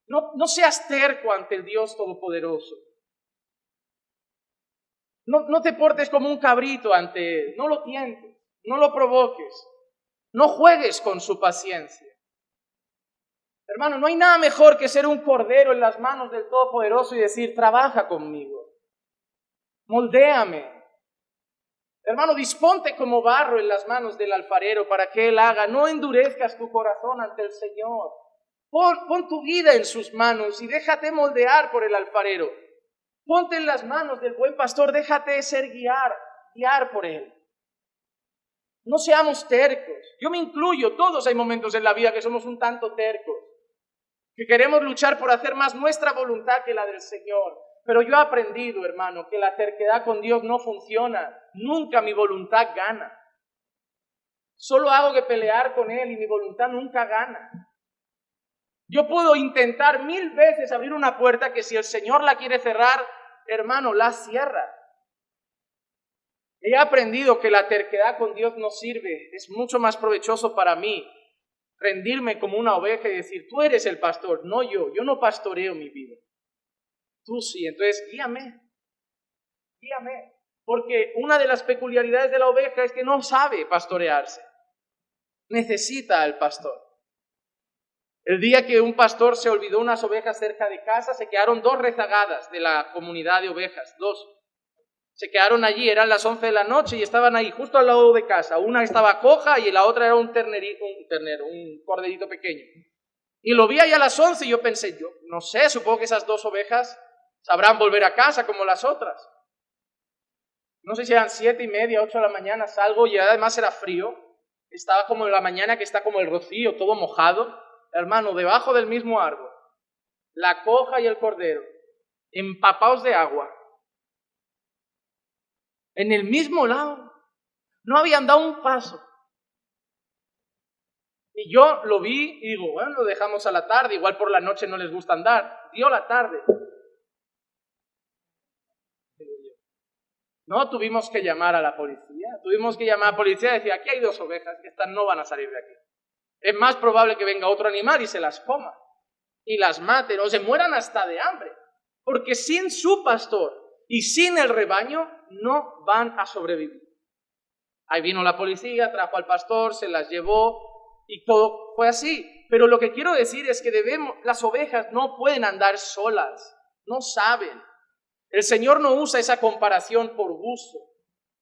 No seas terco ante el Dios Todopoderoso. No te portes como un cabrito ante Él. No lo tientes, no lo provoques. No juegues con su paciencia. Hermano, no hay nada mejor que ser un cordero en las manos del Todopoderoso y decir, trabaja conmigo. Moldéame. Hermano, disponte como barro en las manos del alfarero para que Él haga. No endurezcas tu corazón ante el Señor. Pon tu vida en sus manos y déjate moldear por el alfarero. Ponte en las manos del buen pastor, déjate ser guiar por Él. No seamos tercos. Yo me incluyo, todos hay momentos en la vida que somos un tanto tercos, que queremos luchar por hacer más nuestra voluntad que la del Señor. Pero yo he aprendido, hermano, que la terquedad con Dios no funciona. Nunca mi voluntad gana. Solo hago que pelear con Él y mi voluntad nunca gana. Yo puedo intentar 1000 veces abrir una puerta que si el Señor la quiere cerrar, hermano, la cierra. He aprendido que la terquedad con Dios no sirve. Es mucho más provechoso para mí rendirme como una oveja y decir, tú eres el pastor, no yo. Yo no pastoreo mi vida. Tú sí, entonces guíame. Porque una de las peculiaridades de la oveja es que no sabe pastorearse. Necesita al pastor. El día que un pastor se olvidó unas ovejas cerca de casa, se quedaron 2 rezagadas de la comunidad de ovejas, 2. Se quedaron allí, eran las 11 de la noche y estaban ahí, justo al lado de casa. Una estaba coja y la otra era un corderito pequeño. Y lo vi ahí a las 11 y yo pensé, yo no sé, supongo que esas 2 ovejas sabrán volver a casa como las otras. No sé si eran 7:30, 8 de la mañana, salgo y además era frío. Estaba como en la mañana que está como el rocío, todo mojado. Hermano, debajo del mismo árbol, la coja y el cordero, empapados de agua, en el mismo lado, no habían dado un paso. Y yo lo vi y digo, bueno, lo dejamos a la tarde, igual por la noche no les gusta andar. Dio la tarde. No, tuvimos que llamar a la policía, y decir, aquí hay 2 ovejas, que estas no van a salir de aquí. Es más probable que venga otro animal y se las coma, y las maten, o se mueran hasta de hambre, porque sin su pastor y sin el rebaño no van a sobrevivir. Ahí vino la policía, trajo al pastor, se las llevó y todo fue así. Pero lo que quiero decir es que las ovejas no pueden andar solas, no saben. El Señor no usa esa comparación por gusto.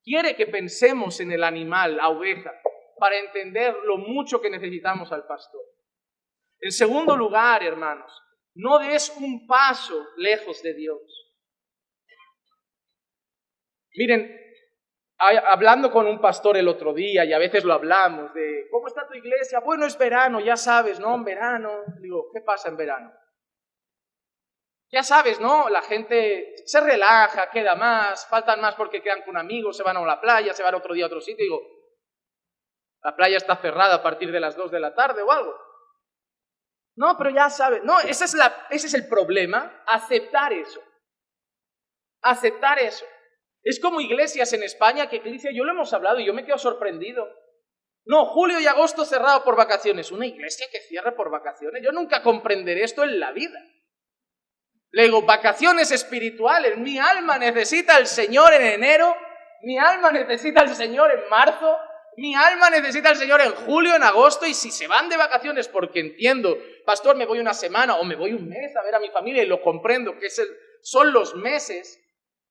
Quiere que pensemos en el animal, la oveja, para entender lo mucho que necesitamos al pastor. En segundo lugar, hermanos, no des un paso lejos de Dios. Miren, hablando con un pastor el otro día, y a veces lo hablamos, de ¿cómo está tu iglesia? Bueno, es verano, ya sabes, ¿no? En verano. Digo, ¿qué pasa en verano? Ya sabes, ¿no? La gente se relaja, queda más, faltan más porque quedan con amigos, se van a la playa, se van otro día a otro sitio. Digo, la playa está cerrada a partir de las 2 de la tarde o algo. No, pero ya sabes. No, ese es el problema, aceptar eso. Aceptar eso. Es como iglesias en España, que iglesia, yo lo hemos hablado y yo me quedo sorprendido. No, julio y agosto cerrado por vacaciones. ¿Una iglesia que cierre por vacaciones? Yo nunca comprenderé esto en la vida. Le digo, vacaciones espirituales. Mi alma necesita al Señor en enero, mi alma necesita al Señor en marzo, mi alma necesita al Señor en julio, en agosto, y si se van de vacaciones, porque entiendo, pastor, me voy una semana o me voy un mes a ver a mi familia, y lo comprendo, que son los meses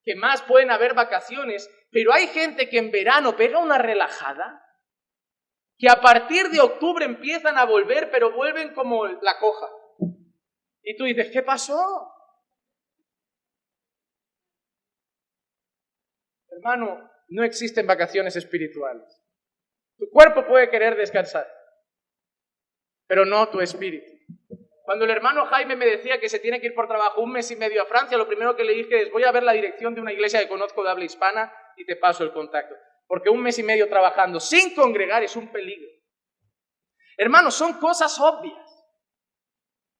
que más pueden haber vacaciones, pero hay gente que en verano pega una relajada, que a partir de octubre empiezan a volver, pero vuelven como la coja. Y tú dices, ¿qué pasó? Hermano, no existen vacaciones espirituales. Tu cuerpo puede querer descansar, pero no tu espíritu. Cuando el hermano Jaime me decía que se tiene que ir por trabajo 1 mes y medio a Francia, lo primero que le dije es, voy a ver la dirección de una iglesia que conozco de habla hispana y te paso el contacto. Porque 1 mes y medio trabajando sin congregar es un peligro. Hermanos, son cosas obvias.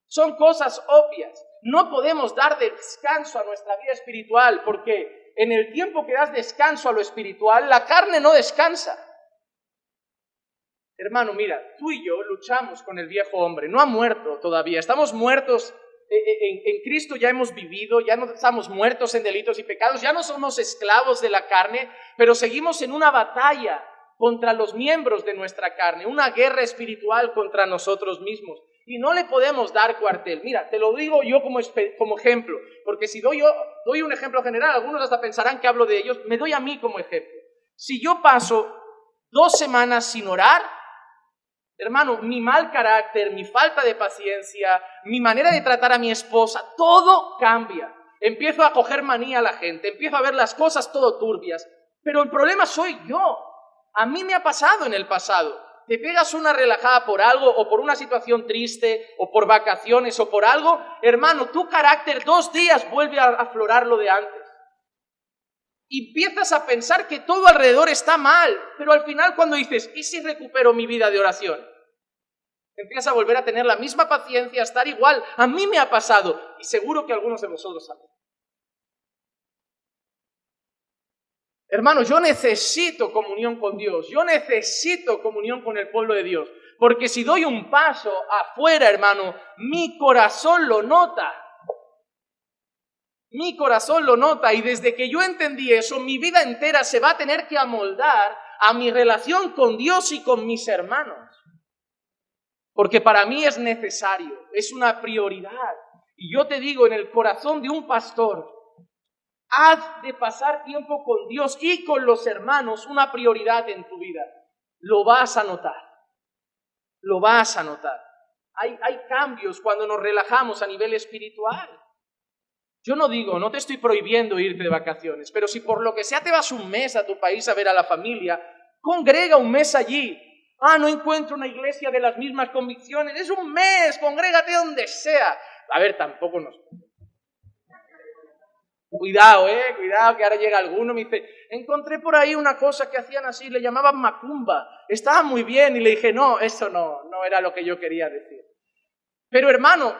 Son cosas obvias. No podemos dar descanso a nuestra vida espiritual porque en el tiempo que das descanso a lo espiritual, la carne no descansa. Hermano, mira, tú y yo luchamos con el viejo hombre, no ha muerto todavía, estamos muertos en Cristo, ya hemos vivido, ya no estamos muertos en delitos y pecados, ya no somos esclavos de la carne, pero seguimos en una batalla contra los miembros de nuestra carne, una guerra espiritual contra nosotros mismos. Y no le podemos dar cuartel. Mira, te lo digo yo como ejemplo, porque si doy un ejemplo general, algunos hasta pensarán que hablo de ellos, me doy a mí como ejemplo. Si yo paso 2 semanas sin orar, hermano, mi mal carácter, mi falta de paciencia, mi manera de tratar a mi esposa, todo cambia. Empiezo a coger manía a la gente, empiezo a ver las cosas todo turbias, pero el problema soy yo. A mí me ha pasado en el pasado. Te pegas una relajada por algo o por una situación triste o por vacaciones o por algo, hermano, tu carácter 2 días vuelve a aflorar lo de antes. Y empiezas a pensar que todo alrededor está mal, pero al final cuando dices, ¿y si recupero mi vida de oración? Empiezas a volver a tener la misma paciencia, a estar igual. A mí me ha pasado y seguro que algunos de vosotros saben. Hermano, yo necesito comunión con Dios, yo necesito comunión con el pueblo de Dios, porque si doy un paso afuera, hermano, mi corazón lo nota. Mi corazón lo nota y desde que yo entendí eso, mi vida entera se va a tener que amoldar a mi relación con Dios y con mis hermanos. Porque para mí es necesario, es una prioridad. Y yo te digo, en el corazón de un pastor, haz de pasar tiempo con Dios y con los hermanos una prioridad en tu vida. Lo vas a notar. Lo vas a notar. Hay cambios cuando nos relajamos a nivel espiritual. Yo no te estoy prohibiendo irte de vacaciones, pero si por lo que sea te vas un mes a tu país a ver a la familia, congrega un mes allí. No encuentro una iglesia de las mismas convicciones. Es un mes, congrégate donde sea. A ver, tampoco nos... Cuidado, que ahora llega alguno y me dice, encontré por ahí una cosa que hacían así, le llamaban macumba, estaba muy bien, y le dije, no, eso no era lo que yo quería decir. Pero hermano,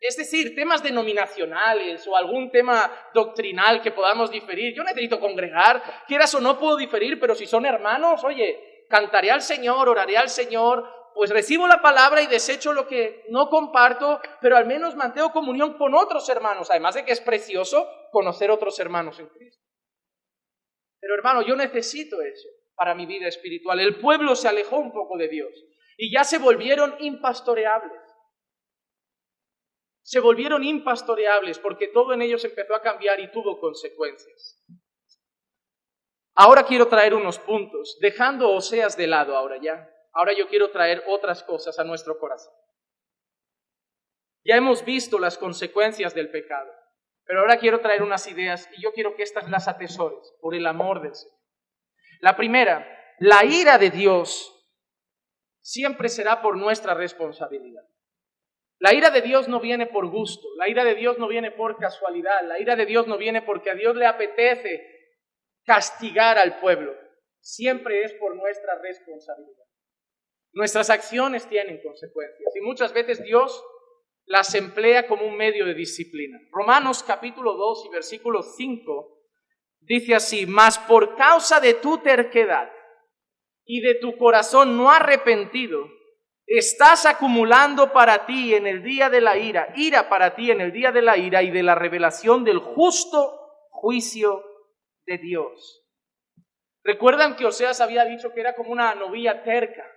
es decir, temas denominacionales o algún tema doctrinal que podamos diferir, yo necesito congregar, quieras o no puedo diferir, pero si son hermanos, oye, cantaré al Señor, oraré al Señor, pues recibo la palabra y desecho lo que no comparto, pero al menos mantengo comunión con otros hermanos, además de que es precioso conocer otros hermanos en Cristo. Pero hermano, yo necesito eso para mi vida espiritual. El pueblo se alejó un poco de Dios y ya se volvieron impastoreables. Se volvieron impastoreables porque todo en ellos empezó a cambiar y tuvo consecuencias. Ahora quiero traer unos puntos, dejando Oseas de lado ahora ya. Ahora yo quiero traer otras cosas a nuestro corazón. Ya hemos visto las consecuencias del pecado, pero ahora quiero traer unas ideas y yo quiero que estas las atesores por el amor del Señor. La primera, la ira de Dios siempre será por nuestra responsabilidad. La ira de Dios no viene por gusto, la ira de Dios no viene por casualidad, la ira de Dios no viene porque a Dios le apetece castigar al pueblo. Siempre es por nuestra responsabilidad. Nuestras acciones tienen consecuencias y muchas veces Dios las emplea como un medio de disciplina. Romanos capítulo 2 y versículo 5 dice así: mas por causa de tu terquedad y de tu corazón no arrepentido, estás acumulando para ti en el día de la ira para ti en el día de la ira y de la revelación del justo juicio de Dios. ¿Recuerdan que Oseas había dicho que era como una novilla terca?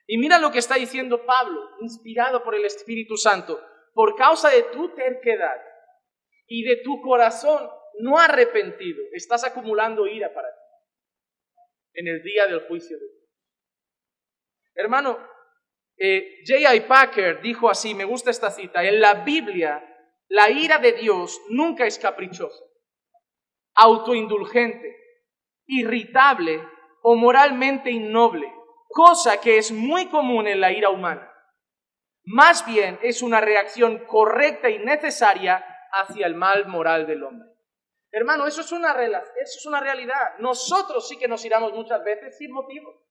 Y mira lo que está diciendo Pablo, inspirado por el Espíritu Santo. Por causa de tu terquedad y de tu corazón no arrepentido, estás acumulando ira para ti en el día del juicio de Dios. Hermano, J.I. Packer dijo así, me gusta esta cita: en la Biblia, la ira de Dios nunca es caprichosa, autoindulgente, irritable o moralmente innoble, cosa que es muy común en la ira humana. Más bien es una reacción correcta y necesaria hacia el mal moral del hombre. Hermano, eso es una realidad. Nosotros sí que nos iramos muchas veces sin motivo.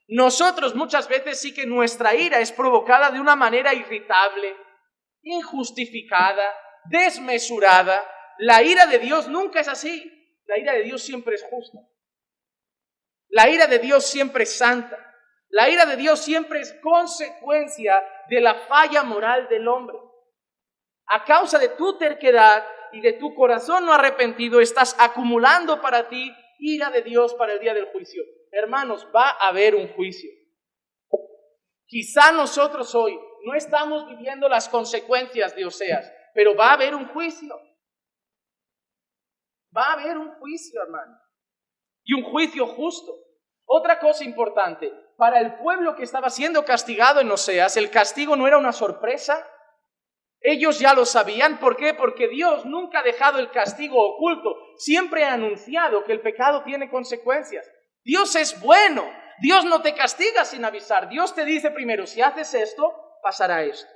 Nosotros muchas veces sí que nuestra ira es provocada de una manera irritable, injustificada, desmesurada. La ira de Dios nunca es así. La ira de Dios siempre es justa. La ira de Dios siempre es santa. La ira de Dios siempre es consecuencia de la falla moral del hombre. A causa de tu terquedad y de tu corazón no arrepentido, estás acumulando para ti ira de Dios para el día del juicio. Hermanos, va a haber un juicio. Quizá nosotros hoy no estamos viviendo las consecuencias de Oseas, pero va a haber un juicio. Va a haber un juicio, hermano. Y un juicio justo. Otra cosa importante, para el pueblo que estaba siendo castigado en Oseas, el castigo no era una sorpresa. Ellos ya lo sabían. ¿Por qué? Porque Dios nunca ha dejado el castigo oculto. Siempre ha anunciado que el pecado tiene consecuencias. Dios es bueno. Dios no te castiga sin avisar. Dios te dice primero, si haces esto, pasará esto.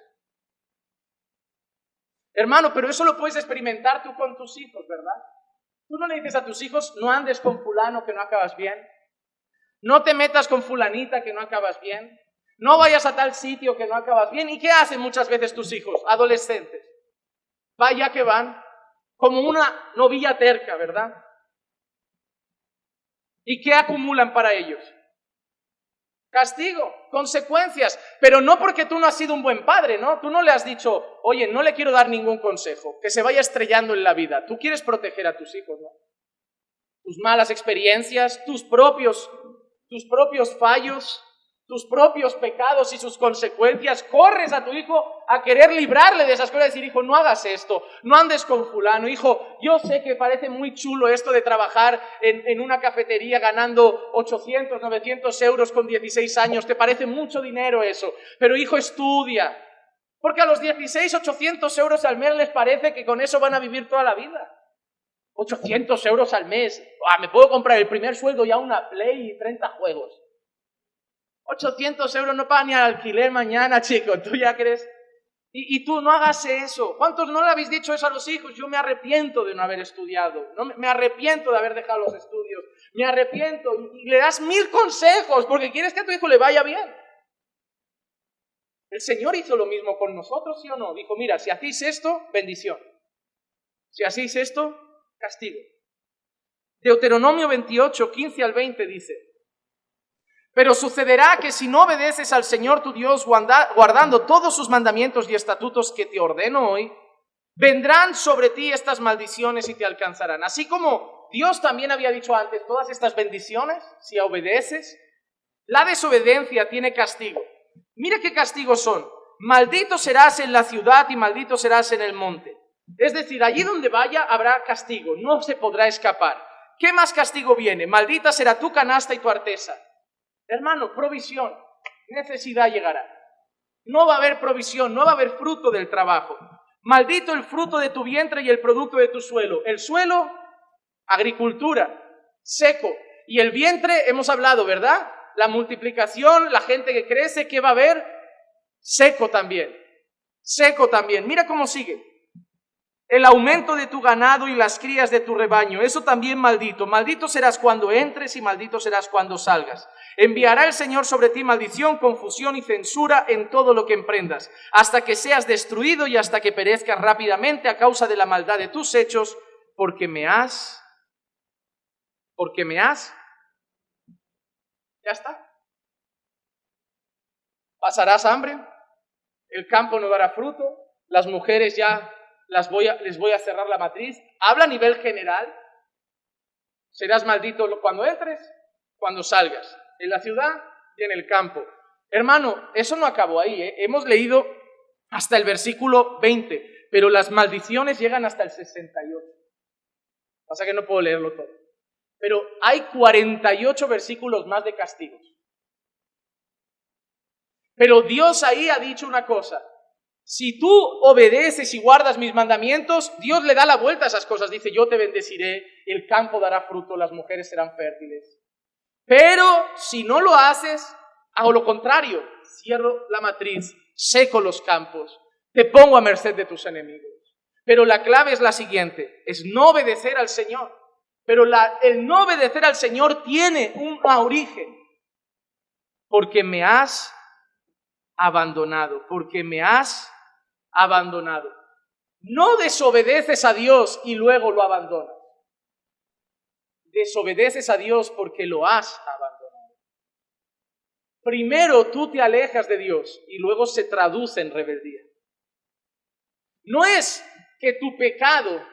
Hermano, pero eso lo puedes experimentar tú con tus hijos, ¿verdad? Tú no le dices a tus hijos, no andes con fulano que no acabas bien. No te metas con fulanita que no acabas bien. No vayas a tal sitio que no acabas bien. ¿Y qué hacen muchas veces tus hijos, adolescentes? Vaya que van como una novilla terca, ¿verdad? ¿Y qué acumulan para ellos? Castigo, consecuencias, pero no porque tú no has sido un buen padre, ¿no? Tú no le has dicho, oye, no le quiero dar ningún consejo, que se vaya estrellando en la vida. Tú quieres proteger a tus hijos, ¿no? Tus malas experiencias, tus propios fallos, tus propios pecados y sus consecuencias. Corres a tu hijo a querer librarle de esas cosas, decir, hijo, no hagas esto, no andes con fulano. Hijo, yo sé que parece muy chulo esto de trabajar en una cafetería ganando 800, 900 euros con 16 años, te parece mucho dinero eso, pero hijo, estudia, porque a los 16, 800 euros al mes les parece que con eso van a vivir toda la vida. 800 euros al mes, me puedo comprar el primer sueldo ya una Play y 30 juegos. 800 euros no pagan ni al alquiler mañana, chico, ¿tú ya crees? Y tú no hagas eso. ¿Cuántos no le habéis dicho eso a los hijos? Yo me arrepiento de no haber estudiado, me arrepiento de haber dejado los estudios, me arrepiento, y le das 1000 consejos porque quieres que a tu hijo le vaya bien. El Señor hizo lo mismo con nosotros, ¿sí o no? Dijo, mira, si hacéis esto, bendición. Si hacéis esto, castigo. Deuteronomio 28, 15 al 20 dice, pero sucederá que si no obedeces al Señor tu Dios guardando todos sus mandamientos y estatutos que te ordeno hoy, vendrán sobre ti estas maldiciones y te alcanzarán. Así como Dios también había dicho antes todas estas bendiciones, si obedeces, la desobediencia tiene castigo. Mira qué castigos son. Maldito serás en la ciudad y maldito serás en el monte. Es decir, allí donde vaya habrá castigo, no se podrá escapar. ¿Qué más castigo viene? Maldita será tu canasta y tu artesa. Hermano, provisión, necesidad llegará. No va a haber provisión, no va a haber fruto del trabajo. Maldito el fruto de tu vientre y el producto de tu suelo. El suelo, agricultura, seco. Y el vientre, hemos hablado, ¿verdad? La multiplicación, la gente que crece, ¿qué va a haber? Seco también. Seco también. Mira cómo sigue. El aumento de tu ganado y las crías de tu rebaño, eso también maldito. Maldito serás cuando entres y maldito serás cuando salgas. Enviará el Señor sobre ti maldición, confusión y censura en todo lo que emprendas, hasta que seas destruido y hasta que perezcas rápidamente a causa de la maldad de tus hechos, porque me has. Ya está. Pasarás hambre, el campo no dará fruto, las mujeres ya les voy a cerrar la matriz. Habla a nivel general. Serás maldito cuando entres, cuando salgas, en la ciudad y en el campo. Hermano, eso no acabó ahí, ¿eh? Hemos leído hasta el versículo 20, pero las maldiciones llegan hasta el 68. Pasa que no puedo leerlo todo. Pero hay 48 versículos más de castigos. Pero Dios ahí ha dicho una cosa. Si tú obedeces y guardas mis mandamientos, Dios le da la vuelta a esas cosas. Dice, yo te bendeciré, el campo dará fruto, las mujeres serán fértiles. Pero si no lo haces, hago lo contrario. Cierro la matriz, seco los campos, te pongo a merced de tus enemigos. Pero la clave es la siguiente, es no obedecer al Señor. Pero el no obedecer al Señor tiene un origen. Porque me has abandonado, porque me has abandonado. No desobedeces a Dios y luego lo abandonas. Desobedeces a Dios porque lo has abandonado. Primero tú te alejas de Dios y luego se traduce en rebeldía. No es que tu pecado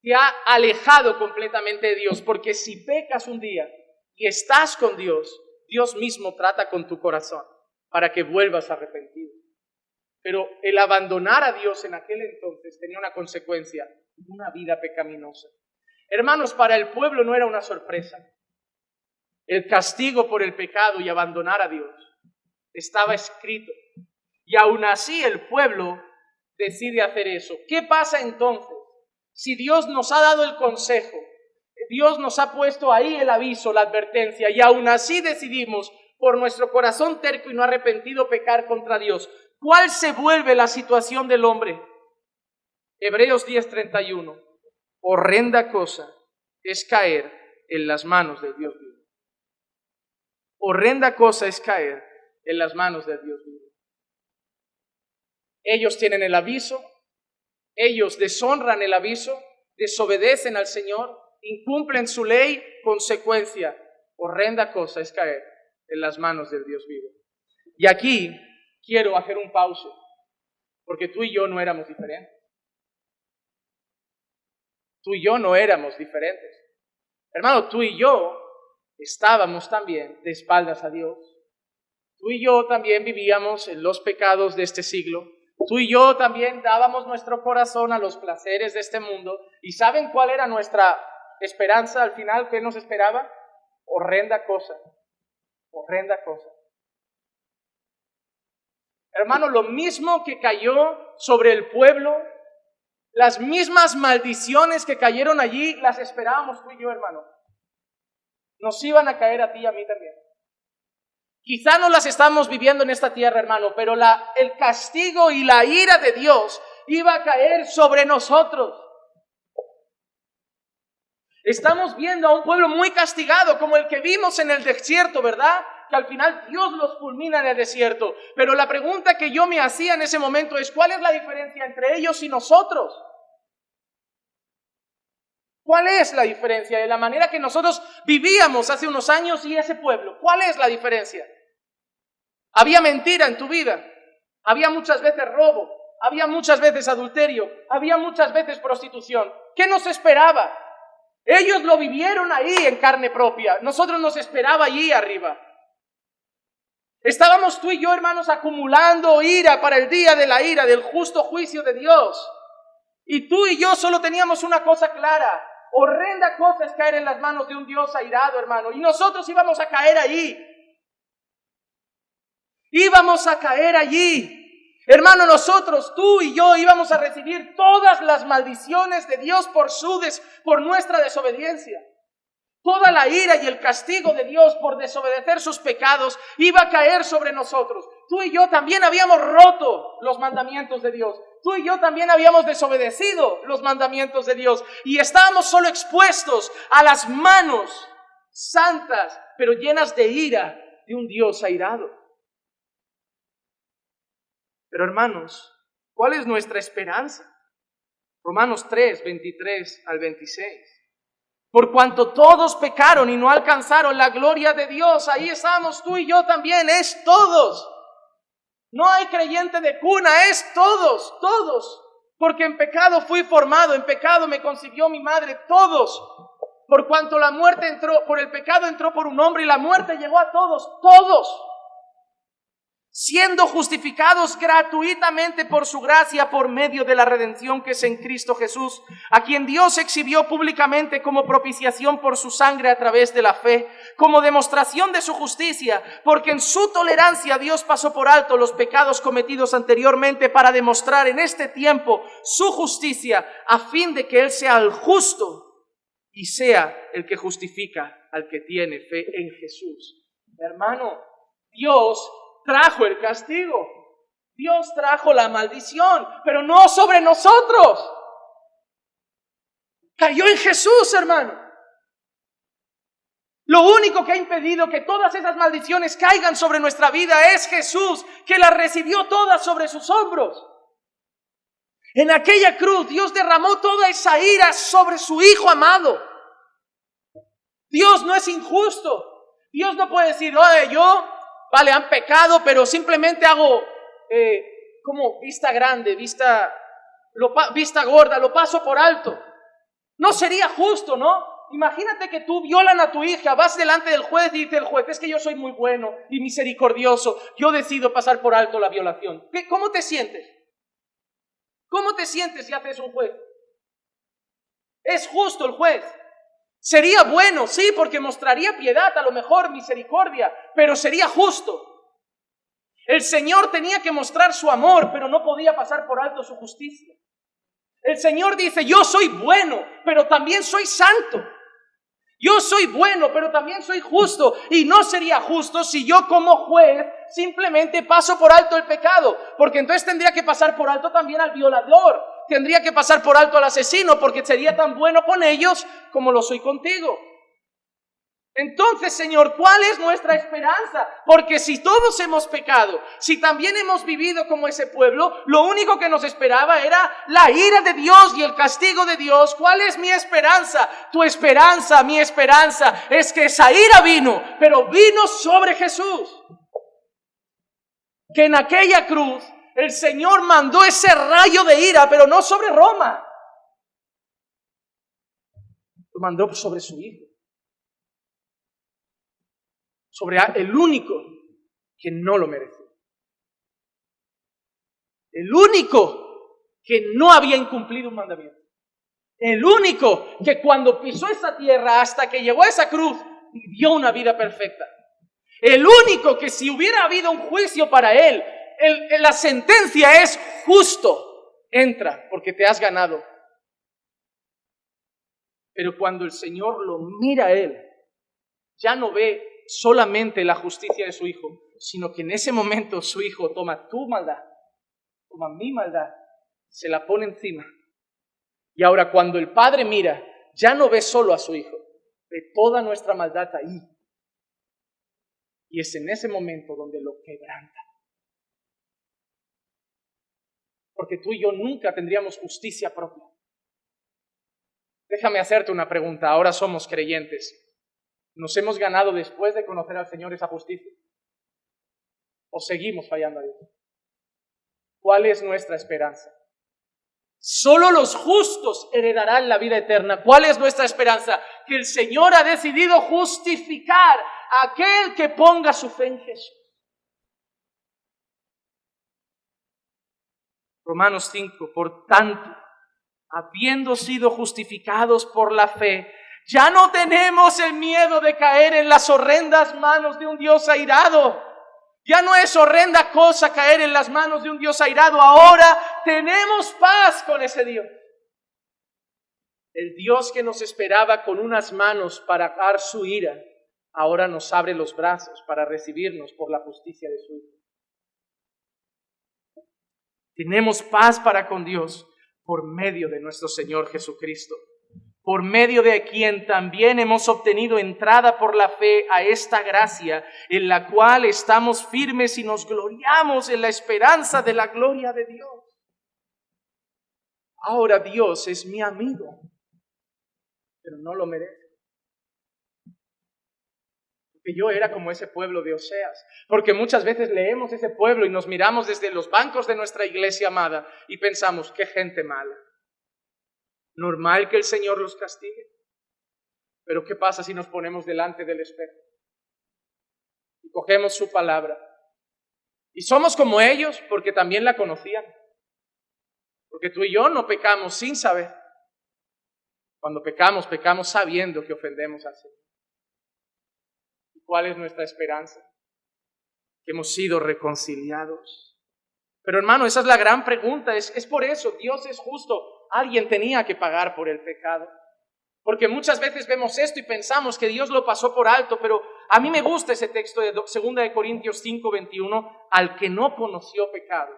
te ha alejado completamente de Dios, porque si pecas un día y estás con Dios, Dios mismo trata con tu corazón para que vuelvas arrepentido. Pero el abandonar a Dios en aquel entonces tenía una consecuencia, una vida pecaminosa. Hermanos, para el pueblo no era una sorpresa. El castigo por el pecado y abandonar a Dios estaba escrito. Y aún así el pueblo decide hacer eso. ¿Qué pasa entonces? Si Dios nos ha dado el consejo, Dios nos ha puesto ahí el aviso, la advertencia, y aún así decidimos por nuestro corazón terco y no arrepentido pecar contra Dios, ¿cuál se vuelve la situación del hombre? Hebreos 10:31. Horrenda cosa es caer en las manos del Dios vivo. Horrenda cosa es caer en las manos del Dios vivo. Ellos tienen el aviso, ellos deshonran el aviso, desobedecen al Señor, incumplen su ley, consecuencia. Horrenda cosa es caer en las manos del Dios vivo. Y aquí quiero hacer un pausa, porque tú y yo no éramos diferentes. Tú y yo no éramos diferentes. Hermano, tú y yo estábamos también de espaldas a Dios. Tú y yo también vivíamos en los pecados de este siglo. Tú y yo también dábamos nuestro corazón a los placeres de este mundo. ¿Y saben cuál era nuestra esperanza al final? ¿Qué nos esperaba? Horrenda cosa. Horrenda cosa. Hermano, lo mismo que cayó sobre el pueblo, las mismas maldiciones que cayeron allí, las esperábamos tú y yo, hermano. Nos iban a caer a ti y a mí también. Quizá no las estamos viviendo en esta tierra, hermano, pero el castigo y la ira de Dios iba a caer sobre nosotros. Estamos viendo a un pueblo muy castigado, como el que vimos en el desierto, ¿verdad? Que al final Dios los fulmina en el desierto. Pero la pregunta que yo me hacía en ese momento es, ¿cuál es la diferencia entre ellos y nosotros? ¿Cuál es la diferencia de la manera que nosotros vivíamos hace unos años y ese pueblo? ¿Cuál es la diferencia? Había mentira en tu vida, había muchas veces robo, había muchas veces adulterio, había muchas veces prostitución. ¿Qué nos esperaba? Ellos lo vivieron ahí en carne propia, nosotros nos esperaba allí arriba. Estábamos tú y yo, hermanos, acumulando ira para el día de la ira, del justo juicio de Dios. Y tú y yo solo teníamos una cosa clara: horrenda cosa es caer en las manos de un Dios airado, hermano. Y nosotros íbamos a caer allí. Íbamos a caer allí. Hermano, nosotros, tú y yo, íbamos a recibir todas las maldiciones de Dios por nuestra desobediencia. Toda la ira y el castigo de Dios por desobedecer sus pecados iba a caer sobre nosotros. Tú y yo también habíamos roto los mandamientos de Dios. Tú y yo también habíamos desobedecido los mandamientos de Dios. Y estábamos solo expuestos a las manos santas, pero llenas de ira de un Dios airado. Pero hermanos, ¿cuál es nuestra esperanza? Romanos 3, 23 al 26. Por cuanto todos pecaron y no alcanzaron la gloria de Dios, ahí estamos tú y yo también, es todos. No hay creyente de cuna, es todos, todos. Porque en pecado fui formado, en pecado me concibió mi madre, todos. Por cuanto la muerte entró, por el pecado entró por un hombre y la muerte llegó a todos, todos. Siendo justificados gratuitamente por su gracia por medio de la redención que es en Cristo Jesús, a quien Dios exhibió públicamente como propiciación por su sangre a través de la fe, como demostración de su justicia, porque en su tolerancia Dios pasó por alto los pecados cometidos anteriormente para demostrar en este tiempo su justicia, a fin de que Él sea el justo y sea el que justifica al que tiene fe en Jesús. Hermano, Dios trajo el castigo, Dios trajo la maldición, pero no sobre nosotros. Cayó en Jesús, hermano. Lo único que ha impedido que todas esas maldiciones caigan sobre nuestra vida es Jesús, que las recibió todas sobre sus hombros. En aquella cruz Dios derramó toda esa ira sobre su Hijo amado. Dios no es injusto. Dios no puede decir, oye, han pecado, pero simplemente hago como vista grande, vista gorda, lo paso por alto. No sería justo, ¿no? Imagínate que tú violan a tu hija, vas delante del juez y dice el juez, es que yo soy muy bueno y misericordioso, yo decido pasar por alto la violación. ¿Cómo te sientes? ¿Cómo te sientes si haces un juez? Es justo el juez. Sería bueno, sí, porque mostraría piedad, a lo mejor misericordia, pero sería justo. El Señor tenía que mostrar su amor, pero no podía pasar por alto su justicia. El Señor dice, yo soy bueno, pero también soy santo. Yo soy bueno, pero también soy justo. Y no sería justo si yo como juez simplemente paso por alto el pecado, porque entonces tendría que pasar por alto también al violador. Tendría que pasar por alto al asesino, porque sería tan bueno con ellos como lo soy contigo. Entonces, Señor, ¿cuál es nuestra esperanza? Porque si todos hemos pecado, si también hemos vivido como ese pueblo, lo único que nos esperaba era la ira de Dios y el castigo de Dios. ¿Cuál es mi esperanza? Tu esperanza, mi esperanza, es que esa ira vino, pero vino sobre Jesús. Que en aquella cruz el Señor mandó ese rayo de ira, pero no sobre Roma. Lo mandó sobre su Hijo. Sobre el único que no lo mereció. El único que no había incumplido un mandamiento. El único que cuando pisó esa tierra hasta que llegó a esa cruz vivió una vida perfecta. El único que si hubiera habido un juicio para él, la sentencia es justo. Entra porque te has ganado. Pero cuando el Señor lo mira a él, ya no ve solamente la justicia de su Hijo, sino que en ese momento su Hijo toma tu maldad, toma mi maldad, se la pone encima. Y ahora cuando el Padre mira, ya no ve solo a su Hijo, ve toda nuestra maldad ahí. Y es en ese momento donde lo quebranta. Porque tú y yo nunca tendríamos justicia propia. Déjame hacerte una pregunta, ahora somos creyentes. ¿Nos hemos ganado después de conocer al Señor esa justicia? ¿O seguimos fallando a Dios? ¿Cuál es nuestra esperanza? Solo los justos heredarán la vida eterna. ¿Cuál es nuestra esperanza? Que el Señor ha decidido justificar a aquel que ponga su fe en Jesús. Romanos 5, por tanto, habiendo sido justificados por la fe, ya no tenemos el miedo de caer en las horrendas manos de un Dios airado. Ya no es horrenda cosa caer en las manos de un Dios airado. Ahora tenemos paz con ese Dios. El Dios que nos esperaba con unas manos para dar su ira, ahora nos abre los brazos para recibirnos por la justicia de su Hijo. Tenemos paz para con Dios por medio de nuestro Señor Jesucristo, por medio de quien también hemos obtenido entrada por la fe a esta gracia, en la cual estamos firmes y nos gloriamos en la esperanza de la gloria de Dios. Ahora Dios es mi amigo, pero no lo merece. Porque yo era como ese pueblo de Oseas, porque muchas veces leemos ese pueblo y nos miramos desde los bancos de nuestra iglesia amada y pensamos, qué gente mala. Normal que el Señor los castigue. Pero ¿qué pasa si nos ponemos delante del espejo? Y cogemos su palabra. Y somos como ellos porque también la conocían. Porque tú y yo no pecamos sin saber. Cuando pecamos, pecamos sabiendo que ofendemos al Señor. ¿Y cuál es nuestra esperanza? Que hemos sido reconciliados. Pero hermano, esa es la gran pregunta. Es por eso, Dios es justo. Alguien tenía que pagar por el pecado. Porque muchas veces vemos esto y pensamos que Dios lo pasó por alto, pero a mí me gusta ese texto de 2 Corintios 5:21, al que no conoció pecado,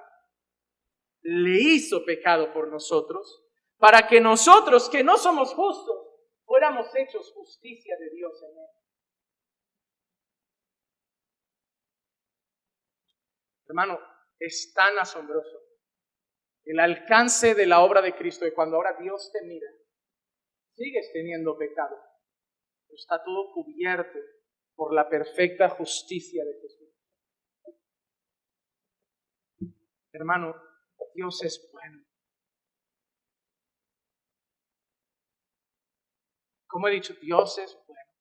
le hizo pecado por nosotros, para que nosotros, que no somos justos, fuéramos hechos justicia de Dios en él. Hermano, es tan asombroso el alcance de la obra de Cristo, de cuando ahora Dios te mira, sigues teniendo pecado, pero está todo cubierto por la perfecta justicia de Jesús. Hermano, Dios es bueno. Como he dicho, Dios es bueno.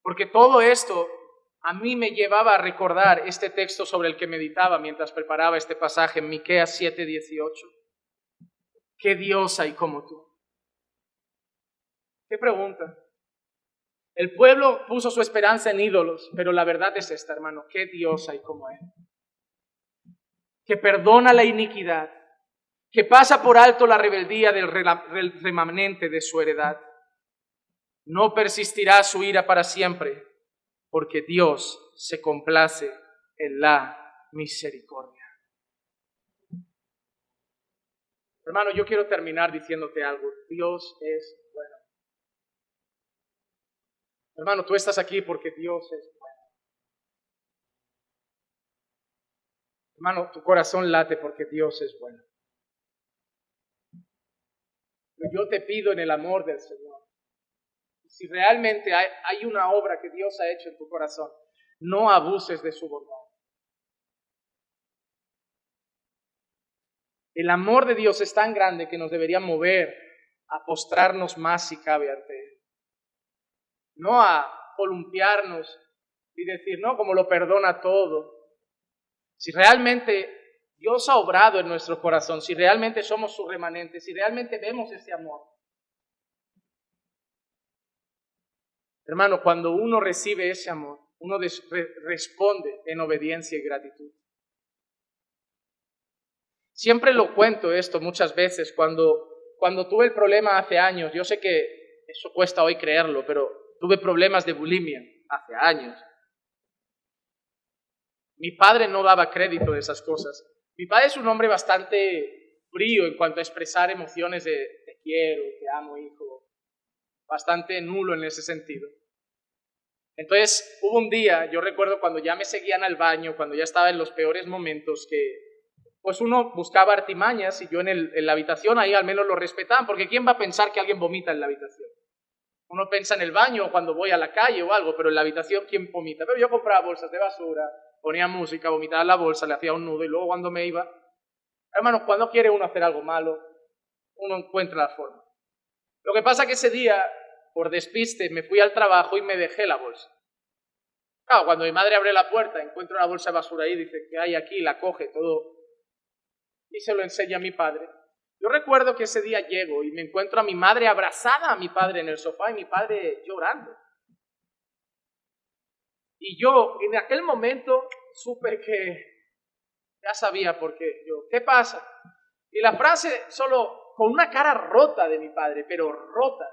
Porque todo esto a mí me llevaba a recordar este texto sobre el que meditaba mientras preparaba este pasaje en Miqueas 7:18. ¿Qué Dios hay como tú? ¿Qué pregunta? El pueblo puso su esperanza en ídolos, pero la verdad es esta, hermano. ¿Qué Dios hay como Él? Que perdona la iniquidad, que pasa por alto la rebeldía del remanente de su heredad. No persistirá su ira para siempre, porque Dios se complace en la misericordia. Hermano, yo quiero terminar diciéndote algo. Dios es bueno. Hermano, tú estás aquí porque Dios es bueno. Hermano, tu corazón late porque Dios es bueno. Yo te pido en el amor del Señor, si realmente hay una obra que Dios ha hecho en tu corazón, no abuses de su bondad. El amor de Dios es tan grande que nos debería mover a postrarnos más si cabe ante Él. No a columpiarnos y decir, no, como lo perdona todo. Si realmente Dios ha obrado en nuestro corazón, si realmente somos su remanente, si realmente vemos ese amor. Hermano, cuando uno recibe ese amor, uno responde en obediencia y gratitud. Siempre lo cuento esto muchas veces, cuando tuve el problema hace años, yo sé que eso cuesta hoy creerlo, pero tuve problemas de bulimia hace años. Mi padre no daba crédito de esas cosas. Mi padre es un hombre bastante frío en cuanto a expresar emociones de te quiero, te amo, hijo. Bastante nulo en ese sentido. Entonces, hubo un día, yo recuerdo cuando ya me seguían al baño, cuando ya estaba en los peores momentos, que pues uno buscaba artimañas y yo en la habitación ahí al menos lo respetaban, porque ¿quién va a pensar que alguien vomita en la habitación? Uno piensa en el baño o cuando voy a la calle o algo, pero en la habitación ¿quién vomita? Pero yo compraba bolsas de basura, ponía música, vomitaba en la bolsa, le hacía un nudo y luego cuando me iba... Hermano, cuando quiere uno hacer algo malo, uno encuentra la forma. Lo que pasa que ese día, por despiste, me fui al trabajo y me dejé la bolsa. Claro, cuando mi madre abre la puerta, encuentra una bolsa de basura ahí, dice, ¿qué hay aquí? La coge todo y se lo enseña a mi padre. Yo recuerdo que ese día llego y me encuentro a mi madre abrazada a mi padre en el sofá y mi padre llorando. Y yo en aquel momento supe que ya sabía por qué. Yo, ¿qué pasa? Y la frase solo con una cara rota de mi padre, pero rota.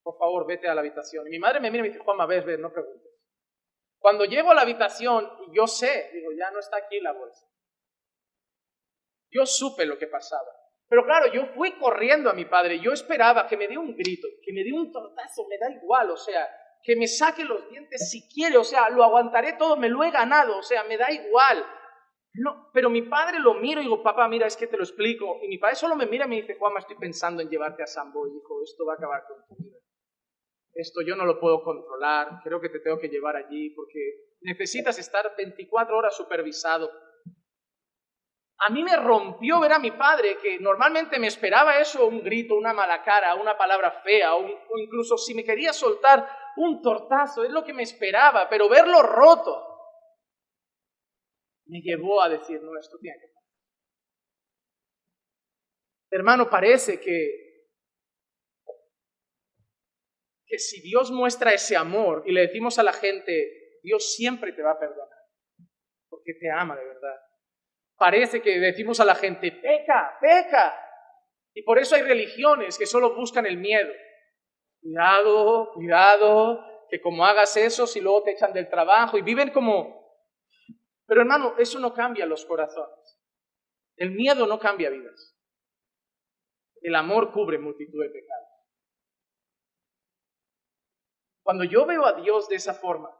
Por favor, vete a la habitación. Y mi madre me mira y me dice, Juanma, ves, no preguntes. Cuando llego a la habitación y yo sé, digo, ya no está aquí la bolsa. Yo supe lo que pasaba. Pero claro, yo fui corriendo a mi padre. Yo esperaba que me dé un grito, que me dé un tortazo, me da igual, o sea, que me saque los dientes si quiere, o sea, lo aguantaré todo, me lo he ganado, o sea, me da igual. No, pero mi padre lo miro y digo, papá, mira, es que te lo explico. Y mi padre solo me mira y me dice, Juanma, estoy pensando en llevarte a Sambo, hijo, esto va a acabar con tu vida. Esto yo no lo puedo controlar, creo que te tengo que llevar allí porque necesitas estar 24 horas supervisado. A mí me rompió ver a mi padre, que normalmente me esperaba eso, un grito, una mala cara, una palabra fea, o incluso si me quería soltar un tortazo, es lo que me esperaba, pero verlo roto me llevó a decir, no, esto tiene que pasar. Hermano, parece que si Dios muestra ese amor y le decimos a la gente, Dios siempre te va a perdonar, porque te ama de verdad. Parece que decimos a la gente, peca, peca. Y por eso hay religiones que solo buscan el miedo. Cuidado, cuidado, que como hagas eso, si luego te echan del trabajo y viven como... Pero hermano, eso no cambia los corazones. El miedo no cambia vidas. El amor cubre multitud de pecados. Cuando yo veo a Dios de esa forma,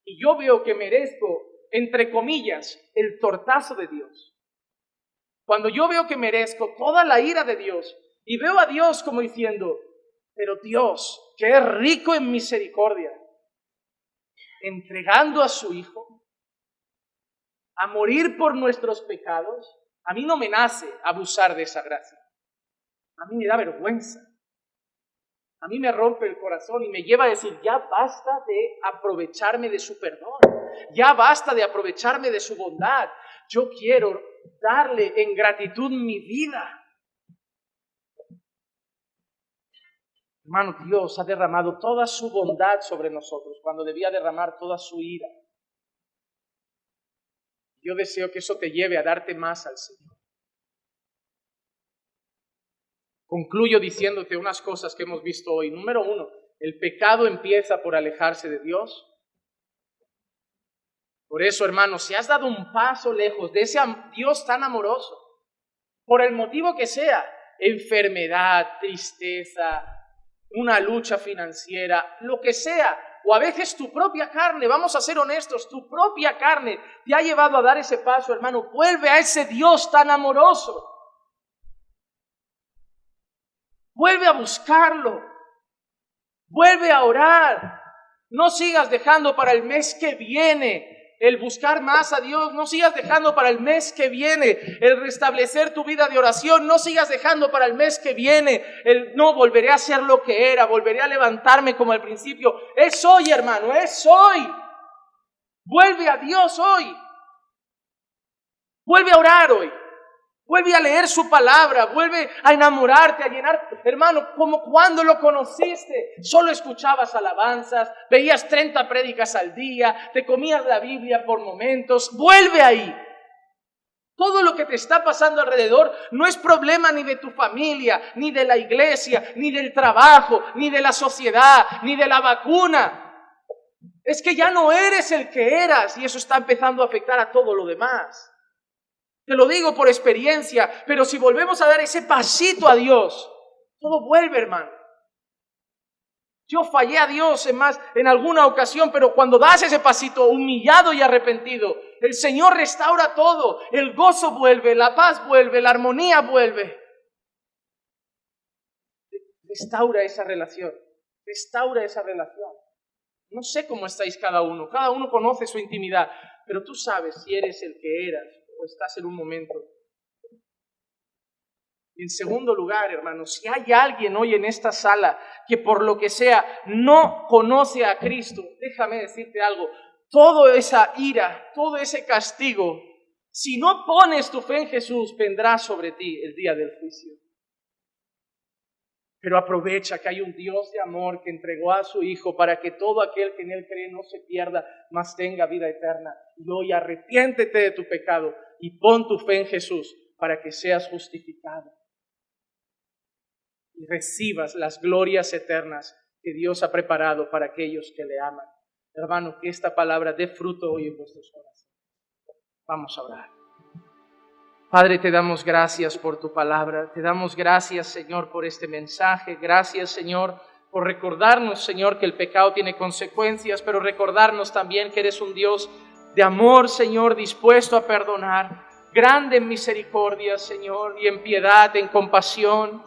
y yo veo que merezco, entre comillas, el tortazo de Dios, Cuando yo veo que merezco toda la ira de Dios y veo a Dios como diciendo, pero Dios, que es rico en misericordia, entregando a su Hijo a morir por nuestros pecados, a mí no me nace abusar de esa gracia. A mí me da vergüenza. A mí me rompe el corazón y me lleva a decir, ya basta de aprovecharme de su perdón. Ya basta de aprovecharme de su bondad. Yo quiero darle en gratitud mi vida. Hermano, Dios ha derramado toda su bondad sobre nosotros cuando debía derramar toda su ira. Yo deseo que eso te lleve a darte más al Señor. Concluyo diciéndote unas cosas que hemos visto hoy. Número 1, el pecado empieza por alejarse de Dios. Por eso, hermano, si has dado un paso lejos de ese Dios tan amoroso, por el motivo que sea, enfermedad, tristeza, una lucha financiera, lo que sea, o a veces tu propia carne, vamos a ser honestos, tu propia carne te ha llevado a dar ese paso, hermano, vuelve a ese Dios tan amoroso. Vuelve a buscarlo, vuelve a orar, no sigas dejando para el mes que viene el buscar más a Dios, no sigas dejando para el mes que viene el restablecer tu vida de oración, no sigas dejando para el mes que viene el no, volveré a ser lo que era, volveré a levantarme como al principio. Es hoy, hermano, es hoy. Vuelve a Dios hoy, vuelve a orar hoy. Vuelve a leer su palabra, vuelve a enamorarte, a llenar. Hermano, como cuando lo conociste, solo escuchabas alabanzas, veías 30 prédicas al día, te comías la Biblia por momentos. Vuelve ahí. Todo lo que te está pasando alrededor no es problema ni de tu familia, ni de la iglesia, ni del trabajo, ni de la sociedad, ni de la vacuna. Es que ya no eres el que eras y eso está empezando a afectar a todo lo demás. Te lo digo por experiencia, pero si volvemos a dar ese pasito a Dios, todo vuelve, hermano. Yo fallé a Dios en alguna ocasión, pero cuando das ese pasito humillado y arrepentido, el Señor restaura todo. El gozo vuelve, la paz vuelve, la armonía vuelve. Restaura esa relación, restaura esa relación. No sé cómo estáis cada uno conoce su intimidad, pero tú sabes si eres el que eras o estás en un momento. Y en segundo lugar, hermanos, si hay alguien hoy en esta sala que por lo que sea no conoce a Cristo, déjame decirte algo, toda esa ira, todo ese castigo, si no pones tu fe en Jesús, vendrá sobre ti el día del juicio. Pero aprovecha que hay un Dios de amor que entregó a su Hijo para que todo aquel que en Él cree no se pierda, mas tenga vida eterna. Y hoy arrepiéntete de tu pecado y pon tu fe en Jesús para que seas justificado y recibas las glorias eternas que Dios ha preparado para aquellos que le aman. Hermano, que esta palabra dé fruto hoy en vuestros corazones. Vamos a orar. Padre, te damos gracias por tu palabra, te damos gracias, Señor, por este mensaje, gracias, Señor, por recordarnos, Señor, que el pecado tiene consecuencias, pero recordarnos también que eres un Dios de amor, Señor, dispuesto a perdonar, grande en misericordia, Señor, y en piedad, en compasión.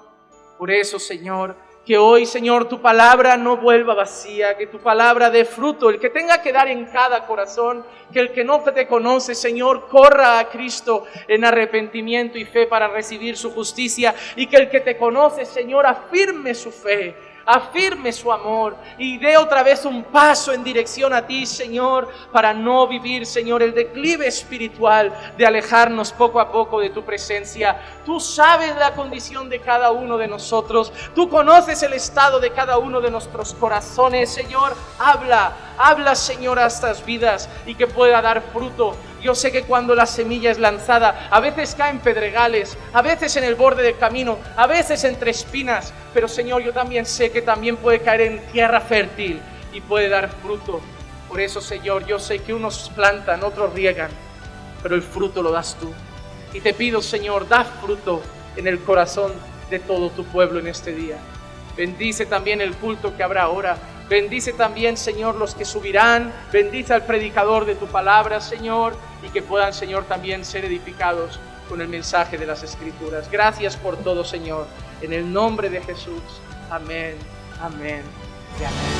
Por eso, Señor, que hoy, Señor, tu palabra no vuelva vacía, que tu palabra dé fruto, el que tenga que dar en cada corazón, que el que no te conoce, Señor, corra a Cristo en arrepentimiento y fe para recibir su justicia, y que el que te conoce, Señor, afirme su fe, afirme su amor y dé otra vez un paso en dirección a ti, Señor, para no vivir, Señor, el declive espiritual de alejarnos poco a poco de tu presencia. Tú sabes la condición de cada uno de nosotros, tú conoces el estado de cada uno de nuestros corazones, Señor. Habla, Señor, a estas vidas y que pueda dar fruto. Yo sé que cuando la semilla es lanzada, a veces caen pedregales, a veces en el borde del camino, a veces entre espinas, pero Señor, yo también sé que también puede caer en tierra fértil y puede dar fruto. Por eso, Señor, yo sé que unos plantan, otros riegan, pero el fruto lo das tú. Y te pido, Señor, da fruto en el corazón de todo tu pueblo en este día. Bendice también el culto que habrá ahora. Bendice también, Señor, los que subirán. Bendice al predicador de tu palabra, Señor, y que puedan, Señor, también ser edificados con el mensaje de las Escrituras. Gracias por todo, Señor. En el nombre de Jesús. Amén, amén y amén.